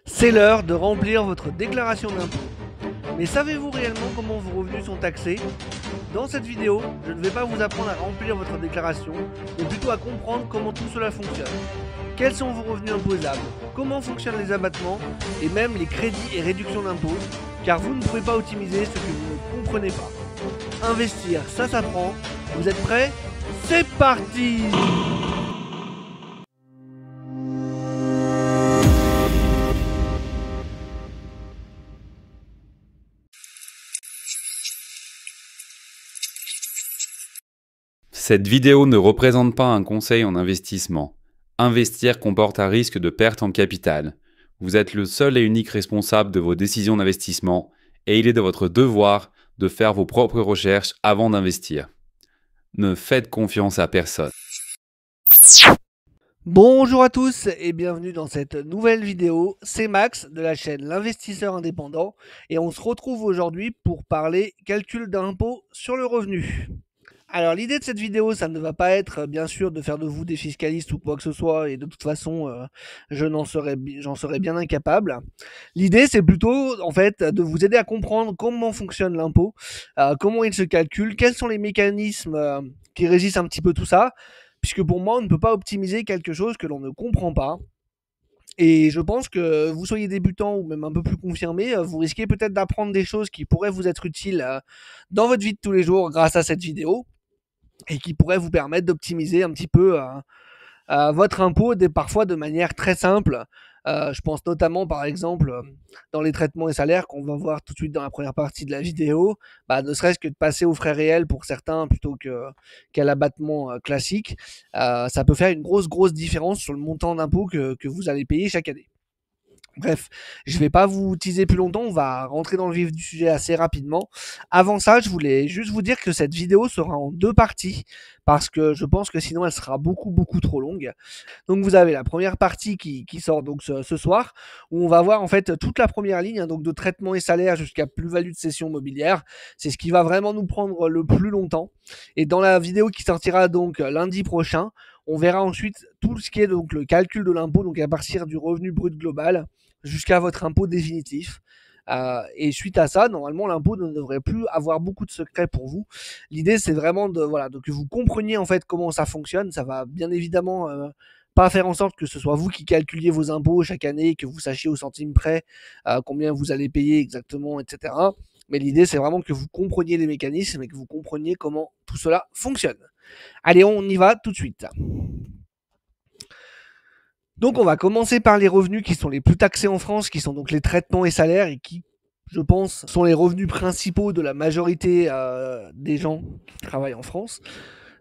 C'est l'heure de remplir votre déclaration d'impôt. Mais savez-vous réellement comment vos revenus sont taxés? Dans cette vidéo, je ne vais pas vous apprendre à remplir votre déclaration, mais plutôt à comprendre comment tout cela fonctionne. Quels sont vos revenus imposables? Comment fonctionnent les abattements? Et même les crédits et réductions d'impôts? Car vous ne pouvez pas optimiser ce que vous ne comprenez pas. Investir, ça s'apprend. Vous êtes prêts? C'est parti! Cette vidéo ne représente pas un conseil en investissement. Investir comporte un risque de perte en capital. Vous êtes le seul et unique responsable de vos décisions d'investissement et il est de votre devoir de faire vos propres recherches avant d'investir. Ne faites confiance à personne. Bonjour à tous et bienvenue dans cette nouvelle vidéo. C'est Max de la chaîne L'Investisseur Indépendant et on se retrouve aujourd'hui pour parler calcul d'impôt sur le revenu. Alors l'idée de cette vidéo, ça ne va pas être bien sûr de faire de vous des fiscalistes ou quoi que ce soit, et de toute façon j'en serais bien incapable. L'idée c'est plutôt en fait de vous aider à comprendre comment fonctionne l'impôt, comment il se calcule, quels sont les mécanismes qui régissent un petit peu tout ça, puisque pour moi on ne peut pas optimiser quelque chose que l'on ne comprend pas. Et je pense que vous soyez débutant ou même un peu plus confirmé, vous risquez peut-être d'apprendre des choses qui pourraient vous être utiles dans votre vie de tous les jours grâce à cette vidéo et qui pourrait vous permettre d'optimiser un petit peu votre impôt, parfois de manière très simple. Je pense notamment par exemple dans les traitements et salaires qu'on va voir tout de suite dans la première partie de la vidéo, ne serait-ce que de passer aux frais réels pour certains plutôt qu'à l'abattement classique, ça peut faire une grosse différence sur le montant d'impôt que vous allez payer chaque année. Bref, je vais pas vous teaser plus longtemps, on va rentrer dans le vif du sujet assez rapidement. Avant ça, je voulais juste vous dire que cette vidéo sera en deux parties, parce que je pense que sinon elle sera beaucoup trop longue. Donc vous avez la première partie qui sort donc ce soir, où on va voir en fait toute la première ligne, donc de traitement et salaire jusqu'à plus-value de cession mobilière. C'est ce qui va vraiment nous prendre le plus longtemps. Et dans la vidéo qui sortira donc lundi prochain, on verra ensuite tout ce qui est donc le calcul de l'impôt, donc à partir du revenu brut global jusqu'à votre impôt définitif. Et suite à ça, normalement, l'impôt ne devrait plus avoir beaucoup de secrets pour vous. L'idée, c'est vraiment que vous compreniez en fait comment ça fonctionne. Ça va bien évidemment pas faire en sorte que ce soit vous qui calculiez vos impôts chaque année, que vous sachiez au centime près combien vous allez payer exactement, etc. Mais l'idée, c'est vraiment que vous compreniez les mécanismes et que vous compreniez comment tout cela fonctionne. Allez, on y va tout de suite. Donc on va commencer par les revenus qui sont les plus taxés en France, qui sont donc les traitements et salaires, et qui, je pense, sont les revenus principaux de la majorité des gens qui travaillent en France.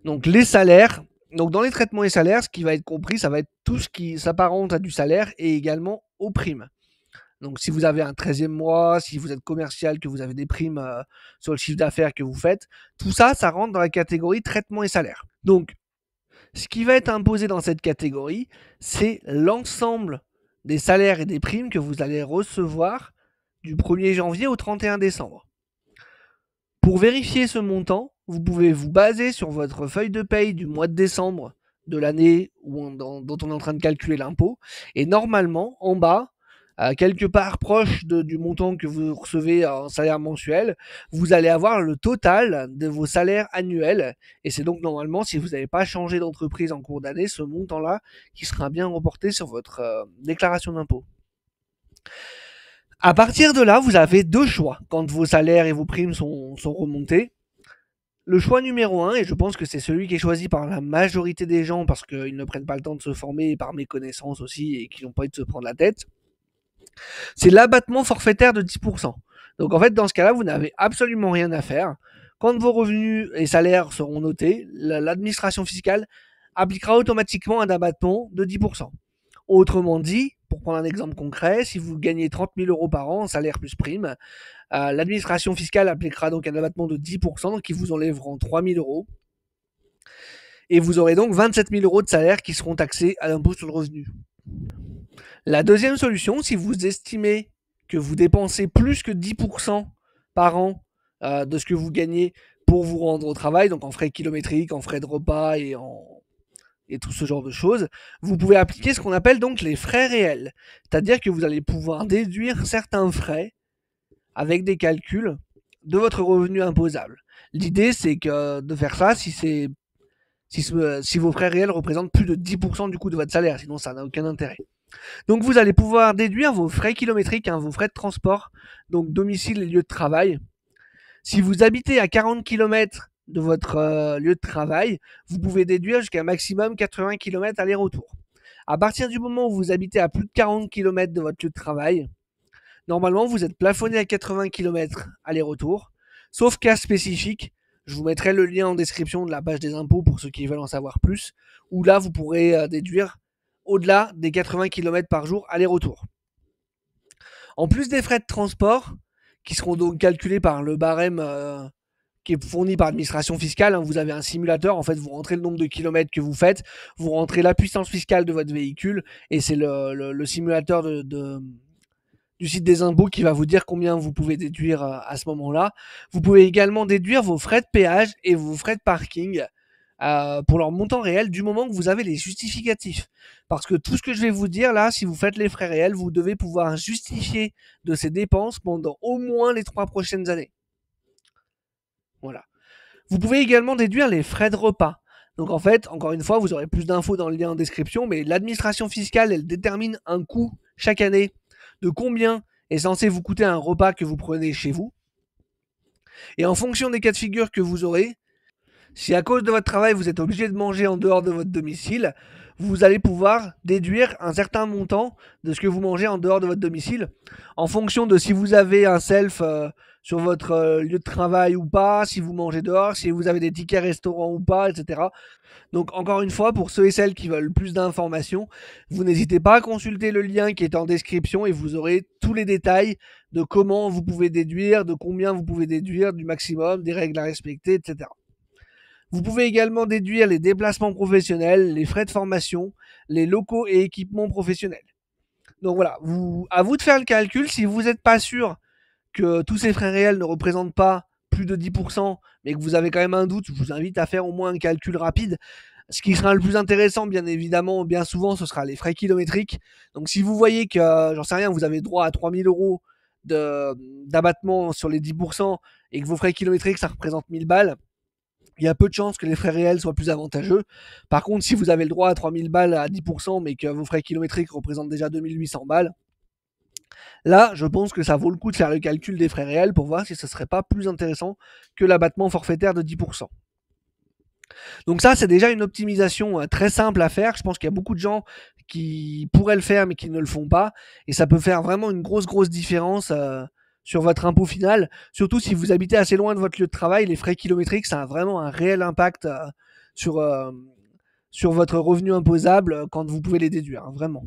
Donc les salaires, donc dans les traitements et salaires, ce qui va être compris, ça va être tout ce qui s'apparente à du salaire et également aux primes. Donc si vous avez un 13e mois, si vous êtes commercial, que vous avez des primes sur le chiffre d'affaires que vous faites, tout ça, ça rentre dans la catégorie traitement et salaire. Donc ce qui va être imposé dans cette catégorie, c'est l'ensemble des salaires et des primes que vous allez recevoir du 1er janvier au 31 décembre. Pour vérifier ce montant, vous pouvez vous baser sur votre feuille de paye du mois de décembre de l'année dont on est en train de calculer l'impôt. Et normalement, en bas, quelque part proche du montant que vous recevez en salaire mensuel, vous allez avoir le total de vos salaires annuels. Et c'est donc normalement, si vous n'avez pas changé d'entreprise en cours d'année, ce montant-là qui sera bien reporté sur votre déclaration d'impôt. À partir de là, vous avez deux choix quand vos salaires et vos primes sont remontés. Le choix numéro 1, et je pense que c'est celui qui est choisi par la majorité des gens parce qu'ils ne prennent pas le temps de se former, et par méconnaissance aussi, et qui n'ont pas envie de se prendre la tête, c'est l'abattement forfaitaire de 10%. Donc en fait, dans ce cas-là, vous n'avez absolument rien à faire. Quand vos revenus et salaires seront notés, l'administration fiscale appliquera automatiquement un abattement de 10%. Autrement dit, pour prendre un exemple concret, si vous gagnez 30 000 euros par an en salaire plus prime, l'administration fiscale appliquera donc un abattement de 10%, donc ils vous enlèveront 3 000 euros. Et vous aurez donc 27 000 euros de salaire qui seront taxés à l'impôt sur le revenu. La deuxième solution, si vous estimez que vous dépensez plus que 10% par an de ce que vous gagnez pour vous rendre au travail, donc en frais kilométriques, en frais de repas et et tout ce genre de choses, vous pouvez appliquer ce qu'on appelle donc les frais réels. C'est-à-dire que vous allez pouvoir déduire certains frais avec des calculs de votre revenu imposable. L'idée, c'est que de faire ça si vos frais réels représentent plus de 10% du coût de votre salaire, sinon ça n'a aucun intérêt. Donc vous allez pouvoir déduire vos frais kilométriques, vos frais de transport, donc domicile et lieu de travail. Si vous habitez à 40 km de votre lieu de travail, vous pouvez déduire jusqu'à un maximum 80 km aller-retour. À partir du moment où vous habitez à plus de 40 km de votre lieu de travail, normalement vous êtes plafonné à 80 km aller-retour, sauf cas spécifique. Je vous mettrai le lien en description de la page des impôts pour ceux qui veulent en savoir plus, où là vous pourrez déduire au-delà des 80 km par jour aller-retour. En plus des frais de transport, qui seront donc calculés par le barème qui est fourni par l'administration fiscale, vous avez un simulateur, en fait vous rentrez le nombre de kilomètres que vous faites, vous rentrez la puissance fiscale de votre véhicule, et c'est le simulateur du site des impôts qui va vous dire combien vous pouvez déduire à ce moment-là. Vous pouvez également déduire vos frais de péage et vos frais de parking pour leur montant réel du moment que vous avez les justificatifs. Parce que tout ce que je vais vous dire là, si vous faites les frais réels, vous devez pouvoir justifier de ces dépenses pendant au moins les 3 prochaines années. Voilà. Vous pouvez également déduire les frais de repas. Donc en fait, encore une fois, vous aurez plus d'infos dans le lien en description, mais l'administration fiscale, elle détermine un coût chaque année de combien est censé vous coûter un repas que vous prenez chez vous. Et en fonction des cas de figure que vous aurez, si à cause de votre travail vous êtes obligé de manger en dehors de votre domicile, vous allez pouvoir déduire un certain montant de ce que vous mangez en dehors de votre domicile, en fonction de si vous avez un self sur votre lieu de travail ou pas, si vous mangez dehors, si vous avez des tickets restaurants ou pas, etc. Donc encore une fois, pour ceux et celles qui veulent plus d'informations, vous n'hésitez pas à consulter le lien qui est en description et vous aurez tous les détails de comment vous pouvez déduire, de combien vous pouvez déduire, du maximum, des règles à respecter, etc. Vous pouvez également déduire les déplacements professionnels, les frais de formation, les locaux et équipements professionnels. Donc voilà, à vous de faire le calcul. Si vous n'êtes pas sûr que tous ces frais réels ne représentent pas plus de 10%, mais que vous avez quand même un doute, je vous invite à faire au moins un calcul rapide. Ce qui sera le plus intéressant, bien évidemment, bien souvent, ce sera les frais kilométriques. Donc si vous voyez que, j'en sais rien, vous avez droit à 3000 euros d'abattement sur les 10% et que vos frais kilométriques, ça représente 1000 balles, il y a peu de chances que les frais réels soient plus avantageux. Par contre, si vous avez le droit à 3000 balles à 10%, mais que vos frais kilométriques représentent déjà 2800 balles, là, je pense que ça vaut le coup de faire le calcul des frais réels pour voir si ce serait pas plus intéressant que l'abattement forfaitaire de 10%. Donc ça, c'est déjà une optimisation très simple à faire. Je pense qu'il y a beaucoup de gens qui pourraient le faire, mais qui ne le font pas. Et ça peut faire vraiment une grosse différence sur votre impôt final. Surtout si vous habitez assez loin de votre lieu de travail, les frais kilométriques, ça a vraiment un réel impact sur votre revenu imposable quand vous pouvez les déduire, vraiment.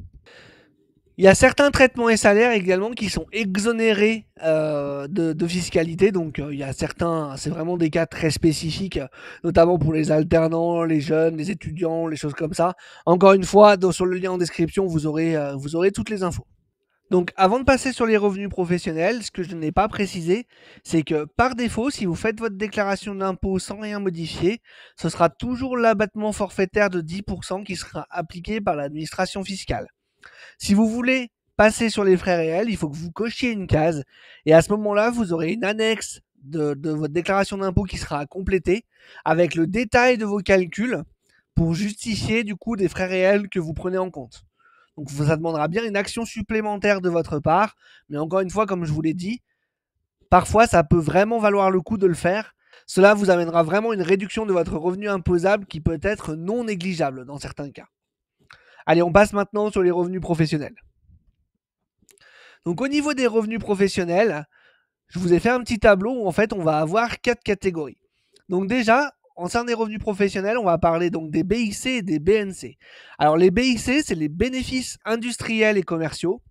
Il y a certains traitements et salaires également qui sont exonérés de fiscalité. Donc il y a certains, c'est vraiment des cas très spécifiques, notamment pour les alternants, les jeunes, les étudiants, les choses comme ça. Encore une fois, sur le lien en description, vous aurez toutes les infos. Donc avant de passer sur les revenus professionnels, ce que je n'ai pas précisé, c'est que par défaut, si vous faites votre déclaration d'impôt sans rien modifier, ce sera toujours l'abattement forfaitaire de 10% qui sera appliqué par l'administration fiscale. Si vous voulez passer sur les frais réels, il faut que vous cochiez une case et à ce moment-là, vous aurez une annexe de votre déclaration d'impôt qui sera à compléter avec le détail de vos calculs pour justifier du coup des frais réels que vous prenez en compte. Donc ça demandera bien une action supplémentaire de votre part, mais encore une fois, comme je vous l'ai dit, parfois ça peut vraiment valoir le coup de le faire. Cela vous amènera vraiment une réduction de votre revenu imposable qui peut être non négligeable dans certains cas. Allez, on passe maintenant sur les revenus professionnels. Donc au niveau des revenus professionnels, je vous ai fait un petit tableau où en fait on va avoir 4 catégories. Donc déjà, en sein des revenus professionnels, on va parler donc des BIC et des BNC. Alors les BIC, c'est les bénéfices industriels et commerciaux.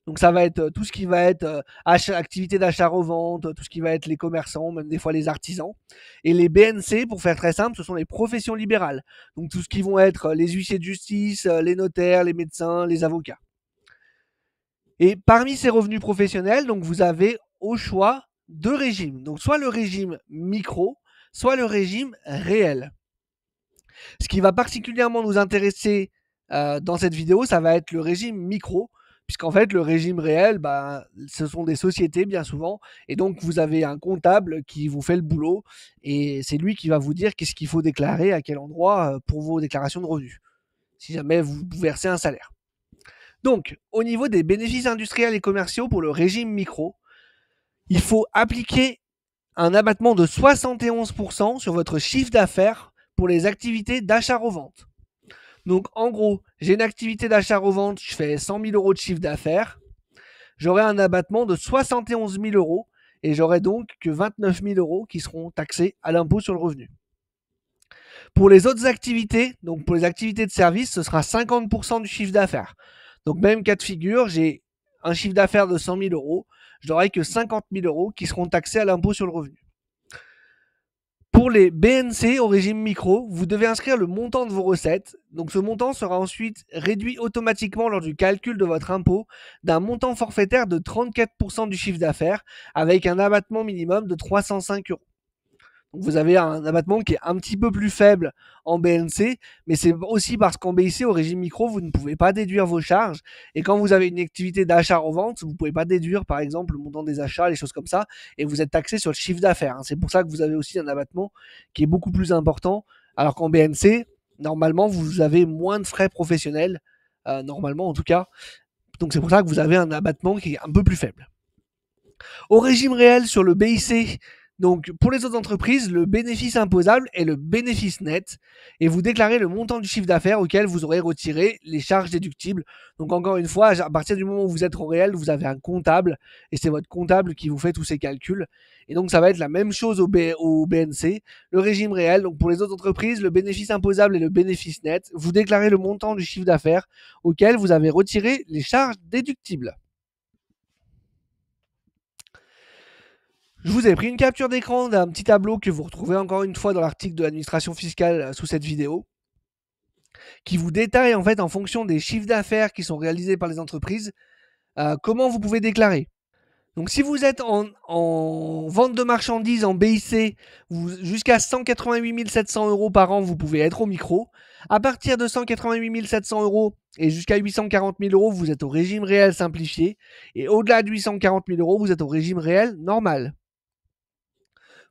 Donc ça va être tout ce qui va être activité d'achat-revente, tout ce qui va être les commerçants, même des fois les artisans. Et les BNC, pour faire très simple, ce sont les professions libérales. Donc tout ce qui vont être les huissiers de justice, les notaires, les médecins, les avocats. Et parmi ces revenus professionnels, donc vous avez au choix 2 régimes. Donc soit le régime micro, soit le régime réel. Ce qui va particulièrement nous intéresser dans cette vidéo, ça va être le régime micro, puisqu'en fait, le régime réel, ce sont des sociétés bien souvent, et donc vous avez un comptable qui vous fait le boulot, et c'est lui qui va vous dire qu'est-ce qu'il faut déclarer, à quel endroit pour vos déclarations de revenus, si jamais vous versez un salaire. Donc, au niveau des bénéfices industriels et commerciaux pour le régime micro, il faut appliquer un abattement de 71% sur votre chiffre d'affaires pour les activités d'achat-revente. Donc en gros, j'ai une activité d'achat-revente, je fais 100 000 euros de chiffre d'affaires, j'aurai un abattement de 71 000 euros et j'aurai donc que 29 000 euros qui seront taxés à l'impôt sur le revenu. Pour les autres activités, donc pour les activités de service, ce sera 50% du chiffre d'affaires. Donc même cas de figure, j'ai un chiffre d'affaires de 100 000 euros, je n'aurai que 50 000 euros qui seront taxés à l'impôt sur le revenu. Pour les BNC au régime micro, vous devez inscrire le montant de vos recettes. Donc ce montant sera ensuite réduit automatiquement lors du calcul de votre impôt d'un montant forfaitaire de 34% du chiffre d'affaires avec un abattement minimum de 305 euros. Donc vous avez un abattement qui est un petit peu plus faible en BNC, mais c'est aussi parce qu'en BIC, au régime micro, vous ne pouvez pas déduire vos charges. Et quand vous avez une activité d'achat-revente, vous ne pouvez pas déduire, par exemple, le montant des achats, les choses comme ça, et vous êtes taxé sur le chiffre d'affaires. C'est pour ça que vous avez aussi un abattement qui est beaucoup plus important, alors qu'en BNC, normalement, vous avez moins de frais professionnels, normalement en tout cas. Donc c'est pour ça que vous avez un abattement qui est un peu plus faible. Au régime réel sur le BIC, donc pour les autres entreprises, le bénéfice imposable est le bénéfice net et vous déclarez le montant du chiffre d'affaires auquel vous aurez retiré les charges déductibles. Donc encore une fois, à partir du moment où vous êtes en réel, vous avez un comptable et c'est votre comptable qui vous fait tous ces calculs. Et donc ça va être la même chose au BNC, le régime réel. Donc pour les autres entreprises, le bénéfice imposable et le bénéfice net, vous déclarez le montant du chiffre d'affaires auquel vous avez retiré les charges déductibles. Je vous ai pris une capture d'écran d'un petit tableau que vous retrouvez encore une fois dans l'article de l'administration fiscale sous cette vidéo, qui vous détaille en fait en fonction des chiffres d'affaires qui sont réalisés par les entreprises, comment vous pouvez déclarer. Donc si vous êtes en vente de marchandises en BIC, jusqu'à 188 700 euros par an, vous pouvez être au micro. À partir de 188 700 euros et jusqu'à 840 000 euros, vous êtes au régime réel simplifié. Et au-delà de 840 000 euros, vous êtes au régime réel normal.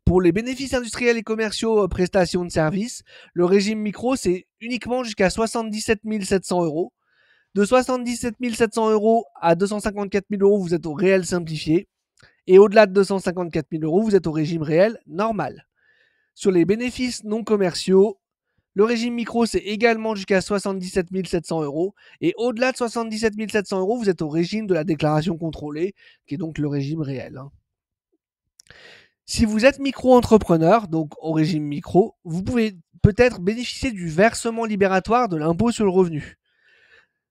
Pour les bénéfices industriels et commerciaux prestations de services, le régime micro, c'est uniquement jusqu'à 77 700 euros. De 77 700 euros à 254 000 euros, vous êtes au réel simplifié. Et au-delà de 254 000 euros, vous êtes au régime réel normal. Sur les bénéfices non commerciaux, le régime micro, c'est également jusqu'à 77 700 euros. Et au-delà de 77 700 euros, vous êtes au régime de la déclaration contrôlée, qui est donc le régime réel. Si vous êtes micro-entrepreneur, donc au régime micro, vous pouvez peut-être bénéficier du versement libératoire de l'impôt sur le revenu.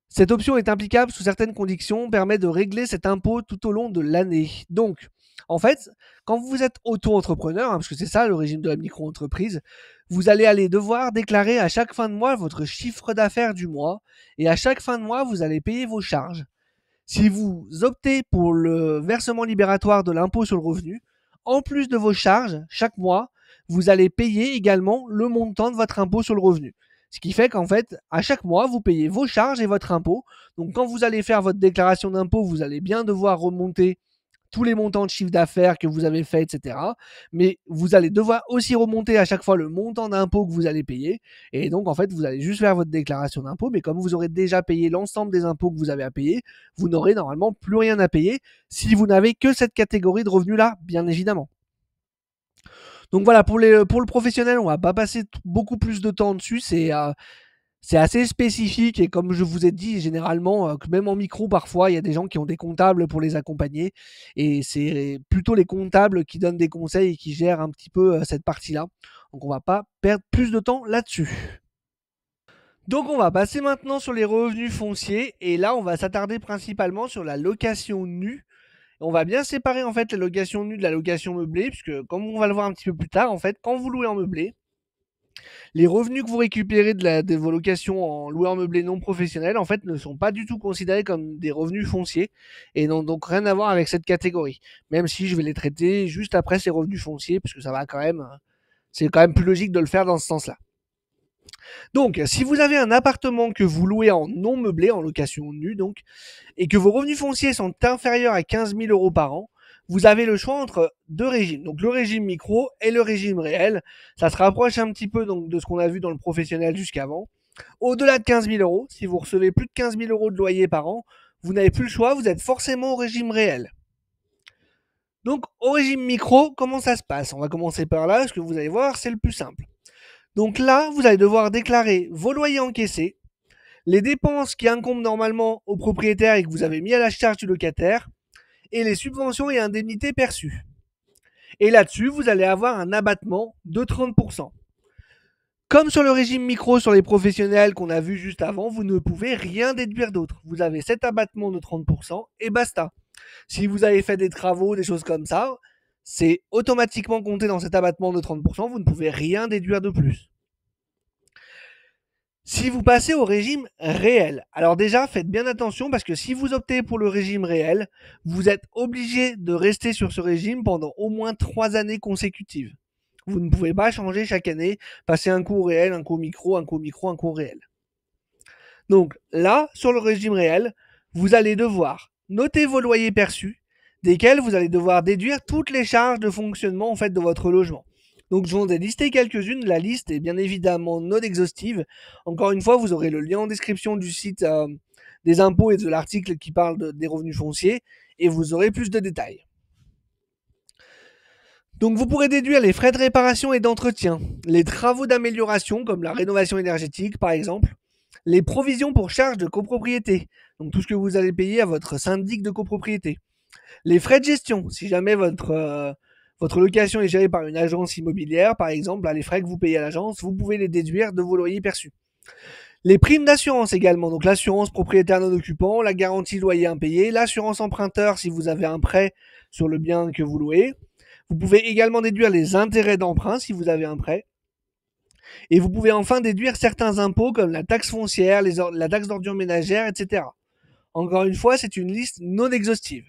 Cette option est applicable sous certaines conditions, permet de régler cet impôt tout au long de l'année. Donc, en fait, quand vous êtes auto-entrepreneur, parce que c'est ça le régime de la micro-entreprise, vous allez devoir déclarer à chaque fin de mois votre chiffre d'affaires du mois et à chaque fin de mois, vous allez payer vos charges. Si vous optez pour le versement libératoire de l'impôt sur le revenu, en plus de vos charges, chaque mois, vous allez payer également le montant de votre impôt sur le revenu. Ce qui fait qu'en fait, à chaque mois, vous payez vos charges et votre impôt. Donc quand vous allez faire votre déclaration d'impôt, vous allez bien devoir remonter tous les montants de chiffre d'affaires que vous avez fait, etc. Mais vous allez devoir aussi remonter à chaque fois le montant d'impôt que vous allez payer. Et donc, en fait, vous allez juste faire votre déclaration d'impôt. Mais comme vous aurez déjà payé l'ensemble des impôts que vous avez à payer, vous n'aurez normalement plus rien à payer si vous n'avez que cette catégorie de revenus-là, bien évidemment. Donc voilà, pour le professionnel, on va pas passer beaucoup plus de temps dessus. C'est assez spécifique et comme je vous ai dit, généralement, même en micro, parfois, il y a des gens qui ont des comptables pour les accompagner et c'est plutôt les comptables qui donnent des conseils et qui gèrent un petit peu cette partie-là. Donc on va pas perdre plus de temps là-dessus. Donc on va passer maintenant sur les revenus fonciers et là on va s'attarder principalement sur la location nue. On va bien séparer en fait la location nue de la location meublée puisque comme on va le voir un petit peu plus tard, en fait, quand vous louez en meublé, les revenus que vous récupérez de vos locations en loueur meublé non professionnel, en fait, ne sont pas du tout considérés comme des revenus fonciers et n'ont donc rien à voir avec cette catégorie. Même si je vais les traiter juste après ces revenus fonciers, parce que ça va quand même, c'est quand même plus logique de le faire dans ce sens-là. Donc, si vous avez un appartement que vous louez en non meublé, en location nue donc, et que vos revenus fonciers sont inférieurs à 15 000 euros par an, vous avez le choix entre deux régimes, donc le régime micro et le régime réel. Ça se rapproche un petit peu donc de ce qu'on a vu dans le professionnel jusqu'avant. Au-delà de 15 000 euros, si vous recevez plus de 15 000 euros de loyer par an, vous n'avez plus le choix, vous êtes forcément au régime réel. Donc au régime micro, comment ça se passe? On va commencer par là, ce que vous allez voir, c'est le plus simple. Donc là, vous allez devoir déclarer vos loyers encaissés, les dépenses qui incombent normalement au propriétaire et que vous avez mis à la charge du locataire, et les subventions et indemnités perçues. Et là-dessus, vous allez avoir un abattement de 30%. Comme sur le régime micro sur les professionnels qu'on a vu juste avant, vous ne pouvez rien déduire d'autre. Vous avez cet abattement de 30% et basta. Si vous avez fait des travaux, des choses comme ça, c'est automatiquement compté dans cet abattement de 30%, vous ne pouvez rien déduire de plus. Si vous passez au régime réel, alors déjà faites bien attention parce que si vous optez pour le régime réel, vous êtes obligé de rester sur ce régime pendant au moins 3 années consécutives. Vous ne pouvez pas changer chaque année, passer un cours réel, un cours micro, un cours micro, un cours réel. Donc là, sur le régime réel, vous allez devoir noter vos loyers perçus, desquels vous allez devoir déduire toutes les charges de fonctionnement en fait de votre logement. Donc je vous en ai listé quelques-unes, la liste est bien évidemment non exhaustive. Encore une fois, vous aurez le lien en description du site des impôts et de l'article qui parle des revenus fonciers et vous aurez plus de détails. Donc vous pourrez déduire les frais de réparation et d'entretien, les travaux d'amélioration comme la rénovation énergétique par exemple, les provisions pour charges de copropriété, donc tout ce que vous allez payer à votre syndic de copropriété, les frais de gestion, si jamais votre location est gérée par une agence immobilière par exemple, les frais que vous payez à l'agence, vous pouvez les déduire de vos loyers perçus. Les primes d'assurance également, donc l'assurance propriétaire non occupant, la garantie loyer impayé, l'assurance emprunteur si vous avez un prêt sur le bien que vous louez. Vous pouvez également déduire les intérêts d'emprunt si vous avez un prêt. Et vous pouvez enfin déduire certains impôts comme la taxe foncière, la taxe d'ordures ménagères, etc. Encore une fois, c'est une liste non exhaustive.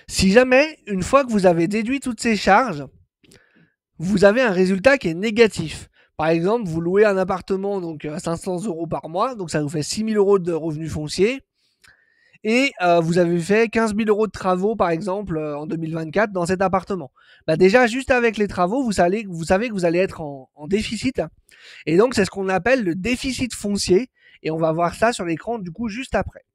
Si jamais, une fois que vous avez déduit toutes ces charges, vous avez un résultat qui est négatif. Par exemple, vous louez un appartement donc à 500 euros par mois, donc ça vous fait 6 000 euros de revenus fonciers. Et vous avez fait 15 000 euros de travaux, par exemple, en 2024 dans cet appartement. Bah déjà, juste avec les travaux, vous savez que vous allez être en déficit. Et donc, c'est ce qu'on appelle le déficit foncier. Et on va voir ça sur l'écran, du coup, juste après.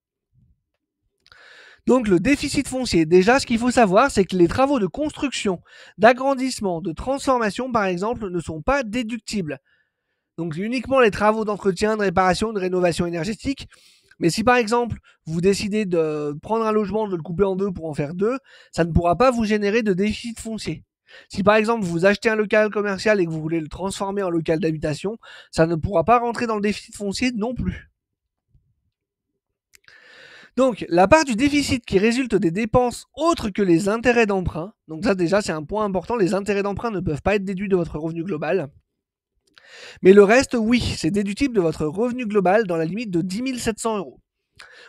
Donc, le déficit foncier, déjà, ce qu'il faut savoir, c'est que les travaux de construction, d'agrandissement, de transformation, par exemple, ne sont pas déductibles. Donc, uniquement les travaux d'entretien, de réparation, de rénovation énergétique. Mais si par exemple vous décidez de prendre un logement, de le couper en deux pour en faire deux, ça ne pourra pas vous générer de déficit foncier. Si par exemple vous achetez un local commercial et que vous voulez le transformer en local d'habitation, ça ne pourra pas rentrer dans le déficit foncier non plus. Donc la part du déficit qui résulte des dépenses autres que les intérêts d'emprunt, donc ça déjà c'est un point important, les intérêts d'emprunt ne peuvent pas être déduits de votre revenu global. Mais le reste, oui, c'est déductible de votre revenu global dans la limite de 10 700 euros.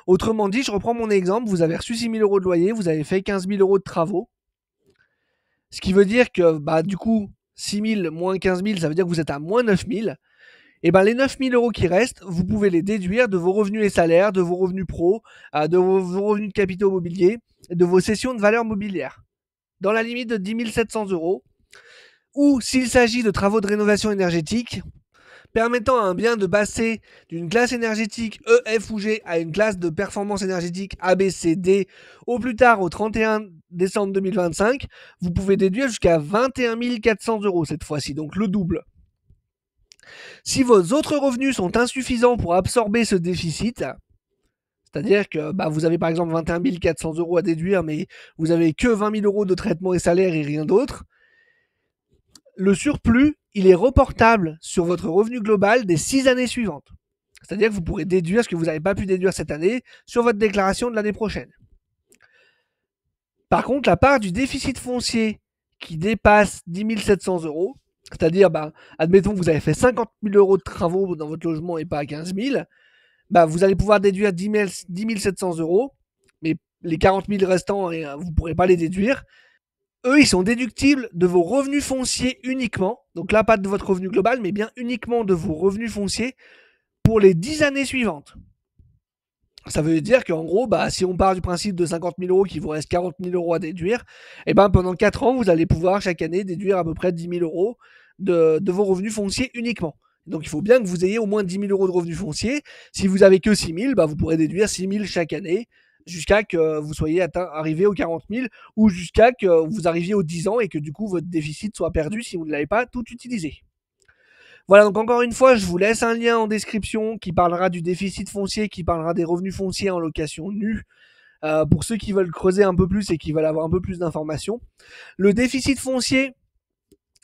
Autrement dit, je reprends mon exemple, vous avez reçu 6 000 euros de loyer, vous avez fait 15 000 euros de travaux. Ce qui veut dire que, du coup, 6 000 moins 15 000, ça veut dire que vous êtes à moins 9 000. Et les 9 000 euros qui restent, vous pouvez les déduire de vos revenus et salaires, de vos revenus pro, de vos revenus de capitaux mobiliers, et de vos cessions de valeur mobilière. Dans la limite de 10 700 euros. Ou s'il s'agit de travaux de rénovation énergétique, permettant à un bien de passer d'une classe énergétique E, F ou G à une classe de performance énergétique A, B, C, D au plus tard au 31 décembre 2025, vous pouvez déduire jusqu'à 21 400 euros cette fois-ci, donc le double. Si vos autres revenus sont insuffisants pour absorber ce déficit, c'est-à-dire que vous avez par exemple 21 400 euros à déduire, mais vous n'avez que 20 000 euros de traitement et salaire et rien d'autre, le surplus, il est reportable sur votre revenu global des 6 années suivantes. C'est-à-dire que vous pourrez déduire ce que vous n'avez pas pu déduire cette année sur votre déclaration de l'année prochaine. Par contre, la part du déficit foncier qui dépasse 10 700 euros, c'est-à-dire, admettons que vous avez fait 50 000 euros de travaux dans votre logement et pas à 15 000, vous allez pouvoir déduire 10 700 euros, mais les 40 000 restants, vous ne pourrez pas les déduire. eux, ils sont déductibles de vos revenus fonciers uniquement. Donc là, pas de votre revenu global, mais bien uniquement de vos revenus fonciers pour les 10 années suivantes. Ça veut dire qu'en gros, si on part du principe de 50 000 euros, qu'il vous reste 40 000 euros à déduire, et pendant 4 ans, vous allez pouvoir chaque année déduire à peu près 10 000 euros de vos revenus fonciers uniquement. Donc il faut bien que vous ayez au moins 10 000 euros de revenus fonciers. Si vous avez que 6 000, vous pourrez déduire 6 000 chaque année jusqu'à que vous soyez arrivé aux 40 000 ou jusqu'à que vous arriviez aux 10 ans et que du coup votre déficit soit perdu si vous ne l'avez pas tout utilisé. Voilà, donc encore une fois, je vous laisse un lien en description qui parlera du déficit foncier, qui parlera des revenus fonciers en location nue, pour ceux qui veulent creuser un peu plus et qui veulent avoir un peu plus d'informations. Le déficit foncier,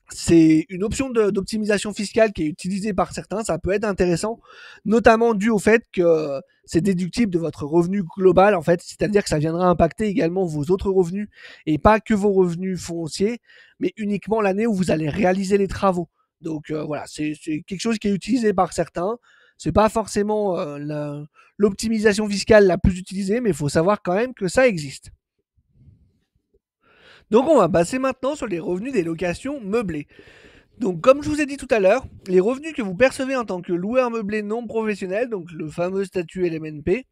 c'est une option d'optimisation fiscale qui est utilisée par certains, ça peut être intéressant, notamment dû au fait que c'est déductible de votre revenu global, en fait, c'est-à-dire que ça viendra impacter également vos autres revenus, et pas que vos revenus fonciers, mais uniquement l'année où vous allez réaliser les travaux. Donc voilà, c'est quelque chose qui est utilisé par certains. C'est pas forcément l'optimisation fiscale la plus utilisée, mais il faut savoir quand même que ça existe. Donc on va passer maintenant sur les revenus des locations meublées. Donc comme je vous ai dit tout à l'heure, les revenus que vous percevez en tant que loueur meublé non professionnel, donc le fameux statut LMNP,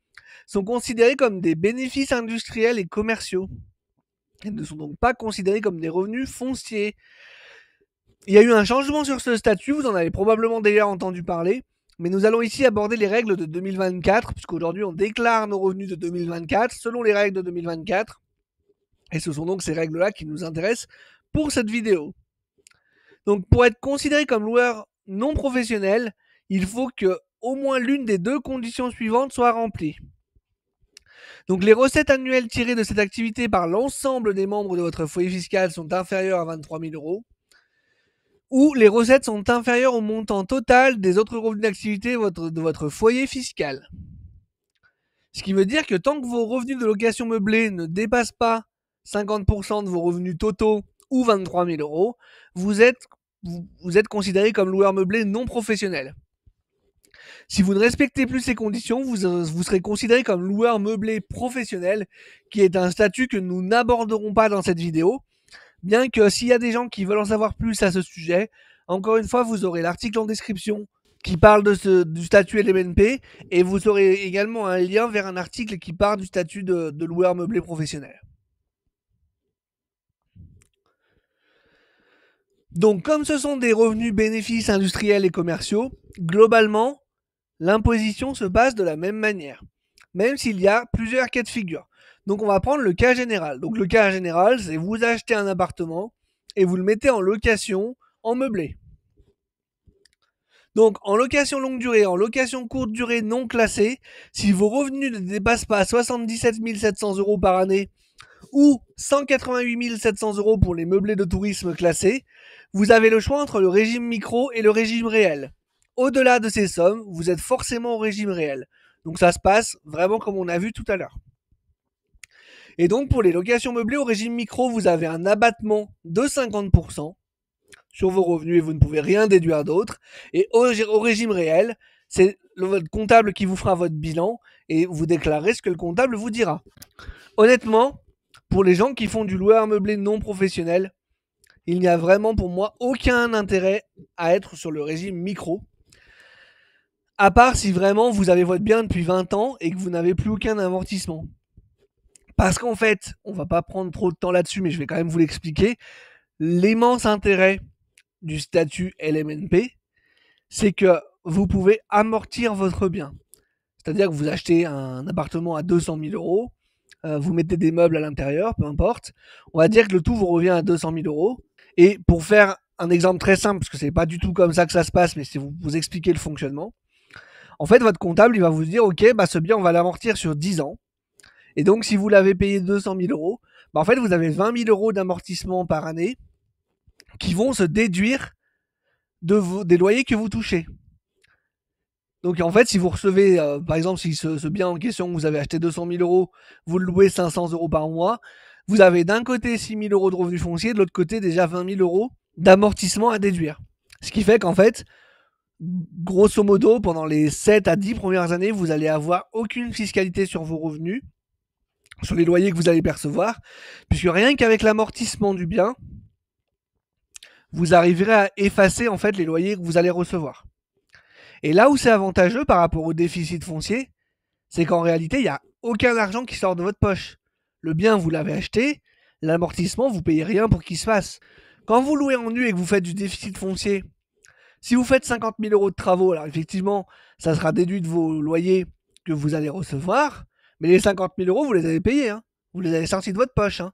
sont considérés comme des bénéfices industriels et commerciaux. Ils ne sont donc pas considérés comme des revenus fonciers. Il y a eu un changement sur ce statut, vous en avez probablement déjà entendu parler, mais nous allons ici aborder les règles de 2024, puisqu'aujourd'hui on déclare nos revenus de 2024 selon les règles de 2024. Et ce sont donc ces règles-là qui nous intéressent pour cette vidéo. Donc pour être considéré comme loueur non professionnel, il faut que au moins l'une des deux conditions suivantes soit remplie. Donc les recettes annuelles tirées de cette activité par l'ensemble des membres de votre foyer fiscal sont inférieures à 23 000 euros, ou les recettes sont inférieures au montant total des autres revenus d'activité de votre foyer fiscal. Ce qui veut dire que tant que vos revenus de location meublée ne dépassent pas 50% de vos revenus totaux ou 23 000 euros, vous êtes considéré comme loueur meublé non professionnel. Si vous ne respectez plus ces conditions, vous serez considéré comme loueur meublé professionnel, qui est un statut que nous n'aborderons pas dans cette vidéo, bien que s'il y a des gens qui veulent en savoir plus à ce sujet, encore une fois, vous aurez l'article en description qui parle du statut LMNP, et vous aurez également un lien vers un article qui parle du statut de loueur meublé professionnel. Donc comme ce sont des revenus bénéfices industriels et commerciaux, globalement, l'imposition se passe de la même manière, même s'il y a plusieurs cas de figure. Donc on va prendre le cas général. Donc le cas général, c'est vous achetez un appartement et vous le mettez en location en meublé. Donc en location longue durée, en location courte durée non classée, si vos revenus ne dépassent pas 77 700 euros par année ou 188 700 euros pour les meublés de tourisme classés, vous avez le choix entre le régime micro et le régime réel. Au-delà de ces sommes, vous êtes forcément au régime réel. Donc ça se passe vraiment comme on a vu tout à l'heure. Et donc pour les locations meublées au régime micro, vous avez un abattement de 50% sur vos revenus et vous ne pouvez rien déduire d'autre. Et au régime réel, c'est votre comptable qui vous fera votre bilan et vous déclarez ce que le comptable vous dira. Honnêtement, pour les gens qui font du loueur meublé non professionnel, il n'y a vraiment pour moi aucun intérêt à être sur le régime micro. À part si vraiment vous avez votre bien depuis 20 ans et que vous n'avez plus aucun amortissement. Parce qu'en fait, on va pas prendre trop de temps là-dessus, mais je vais quand même vous l'expliquer. L'immense intérêt du statut LMNP, c'est que vous pouvez amortir votre bien. C'est-à-dire que vous achetez un appartement à 200 000 euros, vous mettez des meubles à l'intérieur, peu importe. On va dire que le tout vous revient à 200 000 euros. Et pour faire un exemple très simple, parce que c'est pas du tout comme ça que ça se passe, mais c'est vous expliquer le fonctionnement. En fait, votre comptable, il va vous dire, ok, ce bien, on va l'amortir sur 10 ans. Et donc, si vous l'avez payé 200 000 euros, en fait, vous avez 20 000 euros d'amortissement par année qui vont se déduire des loyers que vous touchez. Donc en fait, si vous recevez, par exemple, si ce bien en question que vous avez acheté 200 000 euros, vous le louez 500 euros par mois, vous avez d'un côté 6 000 euros de revenus fonciers, de l'autre côté déjà 20 000 euros d'amortissement à déduire. Ce qui fait qu'en fait, grosso modo, pendant les 7 à 10 premières années, vous allez avoir aucune fiscalité sur vos revenus. sur les loyers que vous allez percevoir, puisque rien qu'avec l'amortissement du bien, vous arriverez à effacer en fait les loyers que vous allez recevoir. Et là où c'est avantageux par rapport au déficit foncier, c'est qu'en réalité, il n'y a aucun argent qui sort de votre poche. Le bien, vous l'avez acheté, l'amortissement, vous payez rien pour qu'il se fasse. Quand vous louez en nu et que vous faites du déficit foncier, si vous faites 50 000 euros de travaux, alors effectivement, ça sera déduit de vos loyers que vous allez recevoir, mais les 50 000 euros, vous les avez payés, hein. Vous les avez sortis de votre poche. Hein.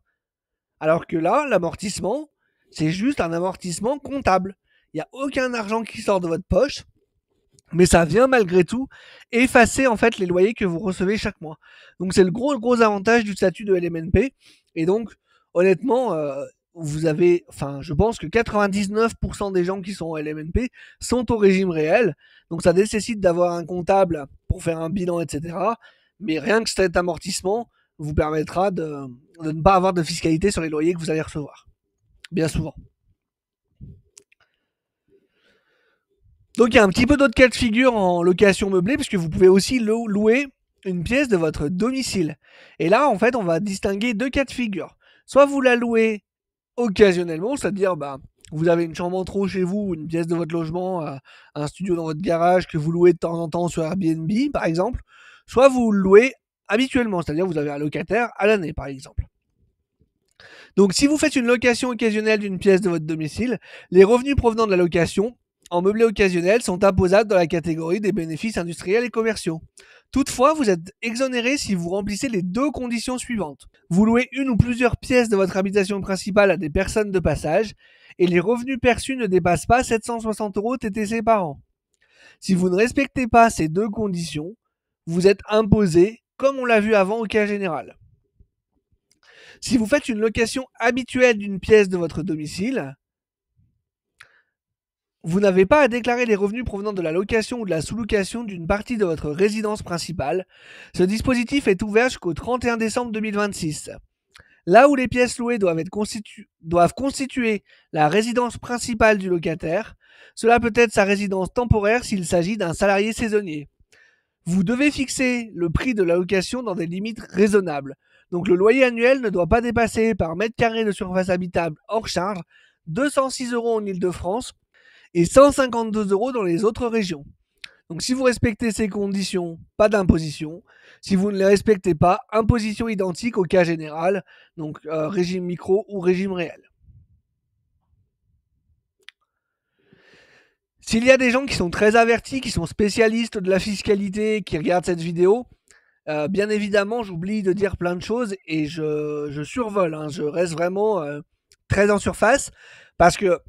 Alors que là, l'amortissement, c'est juste un amortissement comptable. Il n'y a aucun argent qui sort de votre poche, mais ça vient malgré tout effacer en fait les loyers que vous recevez chaque mois. Donc c'est le gros avantage du statut de LMNP. Et donc honnêtement, je pense que 99% des gens qui sont en LMNP sont au régime réel. Donc ça nécessite d'avoir un comptable pour faire un bilan, etc. Mais rien que cet amortissement vous permettra de ne pas avoir de fiscalité sur les loyers que vous allez recevoir. Bien souvent. Donc il y a un petit peu d'autres cas de figure en location meublée, puisque vous pouvez aussi louer une pièce de votre domicile. Et là, en fait, on va distinguer deux cas de figure. Soit vous la louez occasionnellement, c'est-à-dire vous avez une chambre en trop chez vous, une pièce de votre logement, un studio dans votre garage que vous louez de temps en temps sur Airbnb, par exemple. Soit vous le louez habituellement, c'est-à-dire vous avez un locataire à l'année, par exemple. Donc si vous faites une location occasionnelle d'une pièce de votre domicile, les revenus provenant de la location en meublé occasionnel sont imposables dans la catégorie des bénéfices industriels et commerciaux. Toutefois, vous êtes exonéré si vous remplissez les deux conditions suivantes. Vous louez une ou plusieurs pièces de votre habitation principale à des personnes de passage et les revenus perçus ne dépassent pas 760 € TTC par an. Si vous ne respectez pas ces deux conditions, vous êtes imposé, comme on l'a vu avant au cas général. Si vous faites une location habituelle d'une pièce de votre domicile, vous n'avez pas à déclarer les revenus provenant de la location ou de la sous-location d'une partie de votre résidence principale. Ce dispositif est ouvert jusqu'au 31 décembre 2026. Là où les pièces louées doivent constituer la résidence principale du locataire, cela peut être sa résidence temporaire s'il s'agit d'un salarié saisonnier. Vous devez fixer le prix de la location dans des limites raisonnables. Donc le loyer annuel ne doit pas dépasser par mètre carré de surface habitable hors charge 206 € en Ile-de-France et 152 € dans les autres régions. Donc si vous respectez ces conditions, pas d'imposition. Si vous ne les respectez pas, imposition identique au cas général, donc régime micro ou régime réel. S'il y a des gens qui sont très avertis, qui sont spécialistes de la fiscalité, qui regardent cette vidéo, bien évidemment, j'oublie de dire plein de choses et je survole. Hein, je reste vraiment très en surface parce que,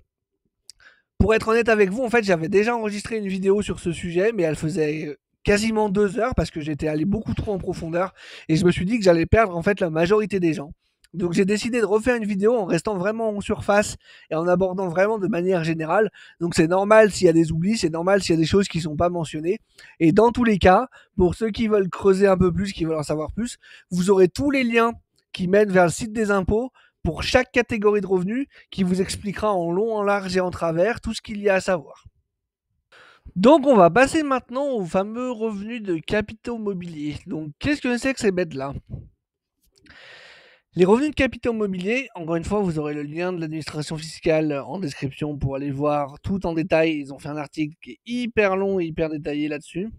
pour être honnête avec vous, en fait, j'avais déjà enregistré une vidéo sur ce sujet, mais elle faisait quasiment 2 heures parce que j'étais allé beaucoup trop en profondeur et je me suis dit que j'allais perdre en fait la majorité des gens. Donc j'ai décidé de refaire une vidéo en restant vraiment en surface et en abordant vraiment de manière générale. Donc c'est normal s'il y a des oublis, c'est normal s'il y a des choses qui ne sont pas mentionnées. Et dans tous les cas, pour ceux qui veulent creuser un peu plus, qui veulent en savoir plus, vous aurez tous les liens qui mènent vers le site des impôts pour chaque catégorie de revenus qui vous expliquera en long, en large et en travers tout ce qu'il y a à savoir. Donc on va passer maintenant aux fameux revenus de capitaux mobiliers. Donc qu'est-ce que c'est que ces bêtes-là ? Les revenus de capitaux mobiliers, encore une fois, vous aurez le lien de l'administration fiscale en description pour aller voir tout en détail. Ils ont fait un article qui est hyper long et hyper détaillé là-dessus.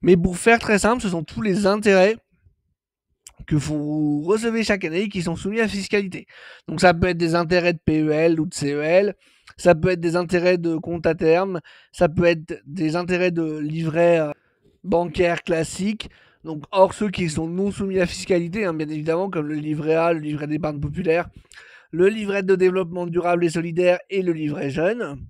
Mais pour faire très simple, ce sont tous les intérêts que vous recevez chaque année qui sont soumis à fiscalité. Donc ça peut être des intérêts de PEL ou de CEL, ça peut être des intérêts de compte à terme, ça peut être des intérêts de livret bancaire classique, donc hors ceux qui sont non soumis à fiscalité, hein, bien évidemment, comme le livret A, le livret d'épargne populaire, le livret de développement durable et solidaire et le livret jeune.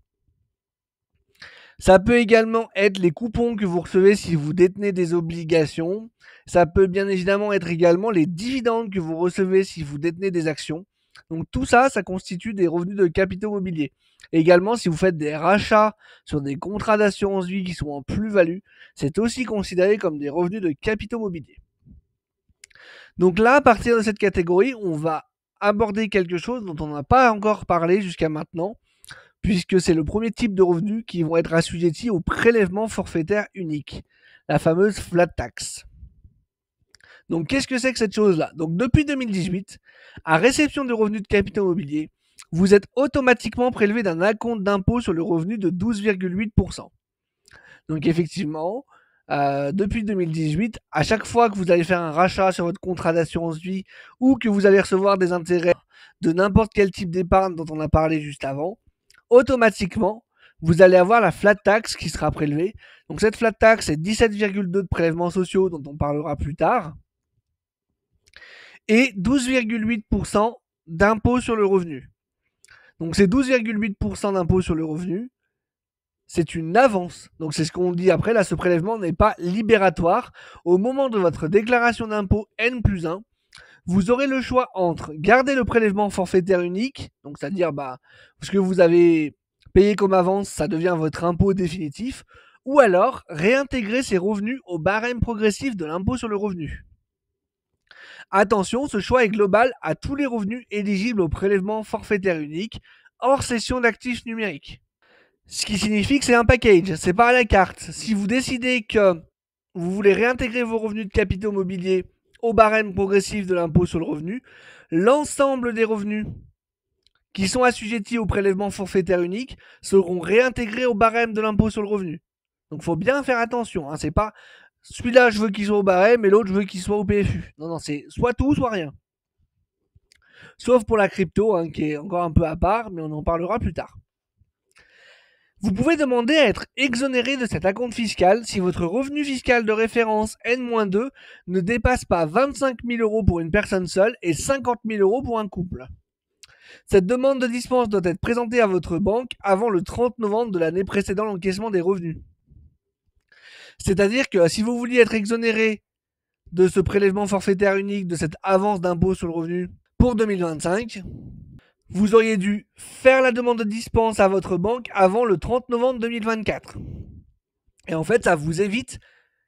Ça peut également être les coupons que vous recevez si vous détenez des obligations. Ça peut bien évidemment être également les dividendes que vous recevez si vous détenez des actions. Donc tout ça, ça constitue des revenus de capitaux mobiliers. Et également, si vous faites des rachats sur des contrats d'assurance vie qui sont en plus-value, c'est aussi considéré comme des revenus de capitaux mobiliers. Donc là, à partir de cette catégorie, on va aborder quelque chose dont on n'a pas encore parlé jusqu'à maintenant, puisque c'est le premier type de revenus qui vont être assujettis au prélèvement forfaitaire unique. la fameuse flat tax. Donc qu'est-ce que c'est que cette chose-là? Donc depuis 2018, à réception de revenus de capital immobilier, vous êtes automatiquement prélevé d'un acompte d'impôt sur le revenu de 12,8%. Donc effectivement, depuis 2018, à chaque fois que vous allez faire un rachat sur votre contrat d'assurance vie ou que vous allez recevoir des intérêts de n'importe quel type d'épargne dont on a parlé juste avant, automatiquement, vous allez avoir la flat tax qui sera prélevée. Donc cette flat tax, c'est 17,2 de prélèvements sociaux dont on parlera plus tard et 12,8% d'impôt sur le revenu. Donc ces 12,8% d'impôt sur le revenu, c'est une avance. Donc c'est ce qu'on dit après, là ce prélèvement n'est pas libératoire. Au moment de votre déclaration d'impôt N+1, vous aurez le choix entre garder le prélèvement forfaitaire unique, donc c'est-à-dire ce que vous avez payé comme avance, ça devient votre impôt définitif, ou alors réintégrer ces revenus au barème progressif de l'impôt sur le revenu. Attention, ce choix est global à tous les revenus éligibles au prélèvement forfaitaire unique, hors cession d'actifs numériques. Ce qui signifie que c'est un package, c'est pas à la carte. Si vous décidez que vous voulez réintégrer vos revenus de capitaux mobiliers au barème progressif de l'impôt sur le revenu, l'ensemble des revenus qui sont assujettis au prélèvement forfaitaire unique seront réintégrés au barème de l'impôt sur le revenu. Donc il faut bien faire attention, hein, c'est pas celui-là je veux qu'il soit au barème et l'autre je veux qu'il soit au PFU. Non, c'est soit tout, soit rien. Sauf pour la crypto, hein, qui est encore un peu à part, mais on en parlera plus tard. Vous pouvez demander à être exonéré de cet acompte fiscal si votre revenu fiscal de référence N-2 ne dépasse pas 25 000 euros pour une personne seule et 50 000 euros pour un couple. Cette demande de dispense doit être présentée à votre banque avant le 30 novembre de l'année précédant l'encaissement des revenus. C'est-à-dire que si vous vouliez être exonéré de ce prélèvement forfaitaire unique, de cette avance d'impôt sur le revenu pour 2025, vous auriez dû faire la demande de dispense à votre banque avant le 30 novembre 2024. Et en fait, ça vous évite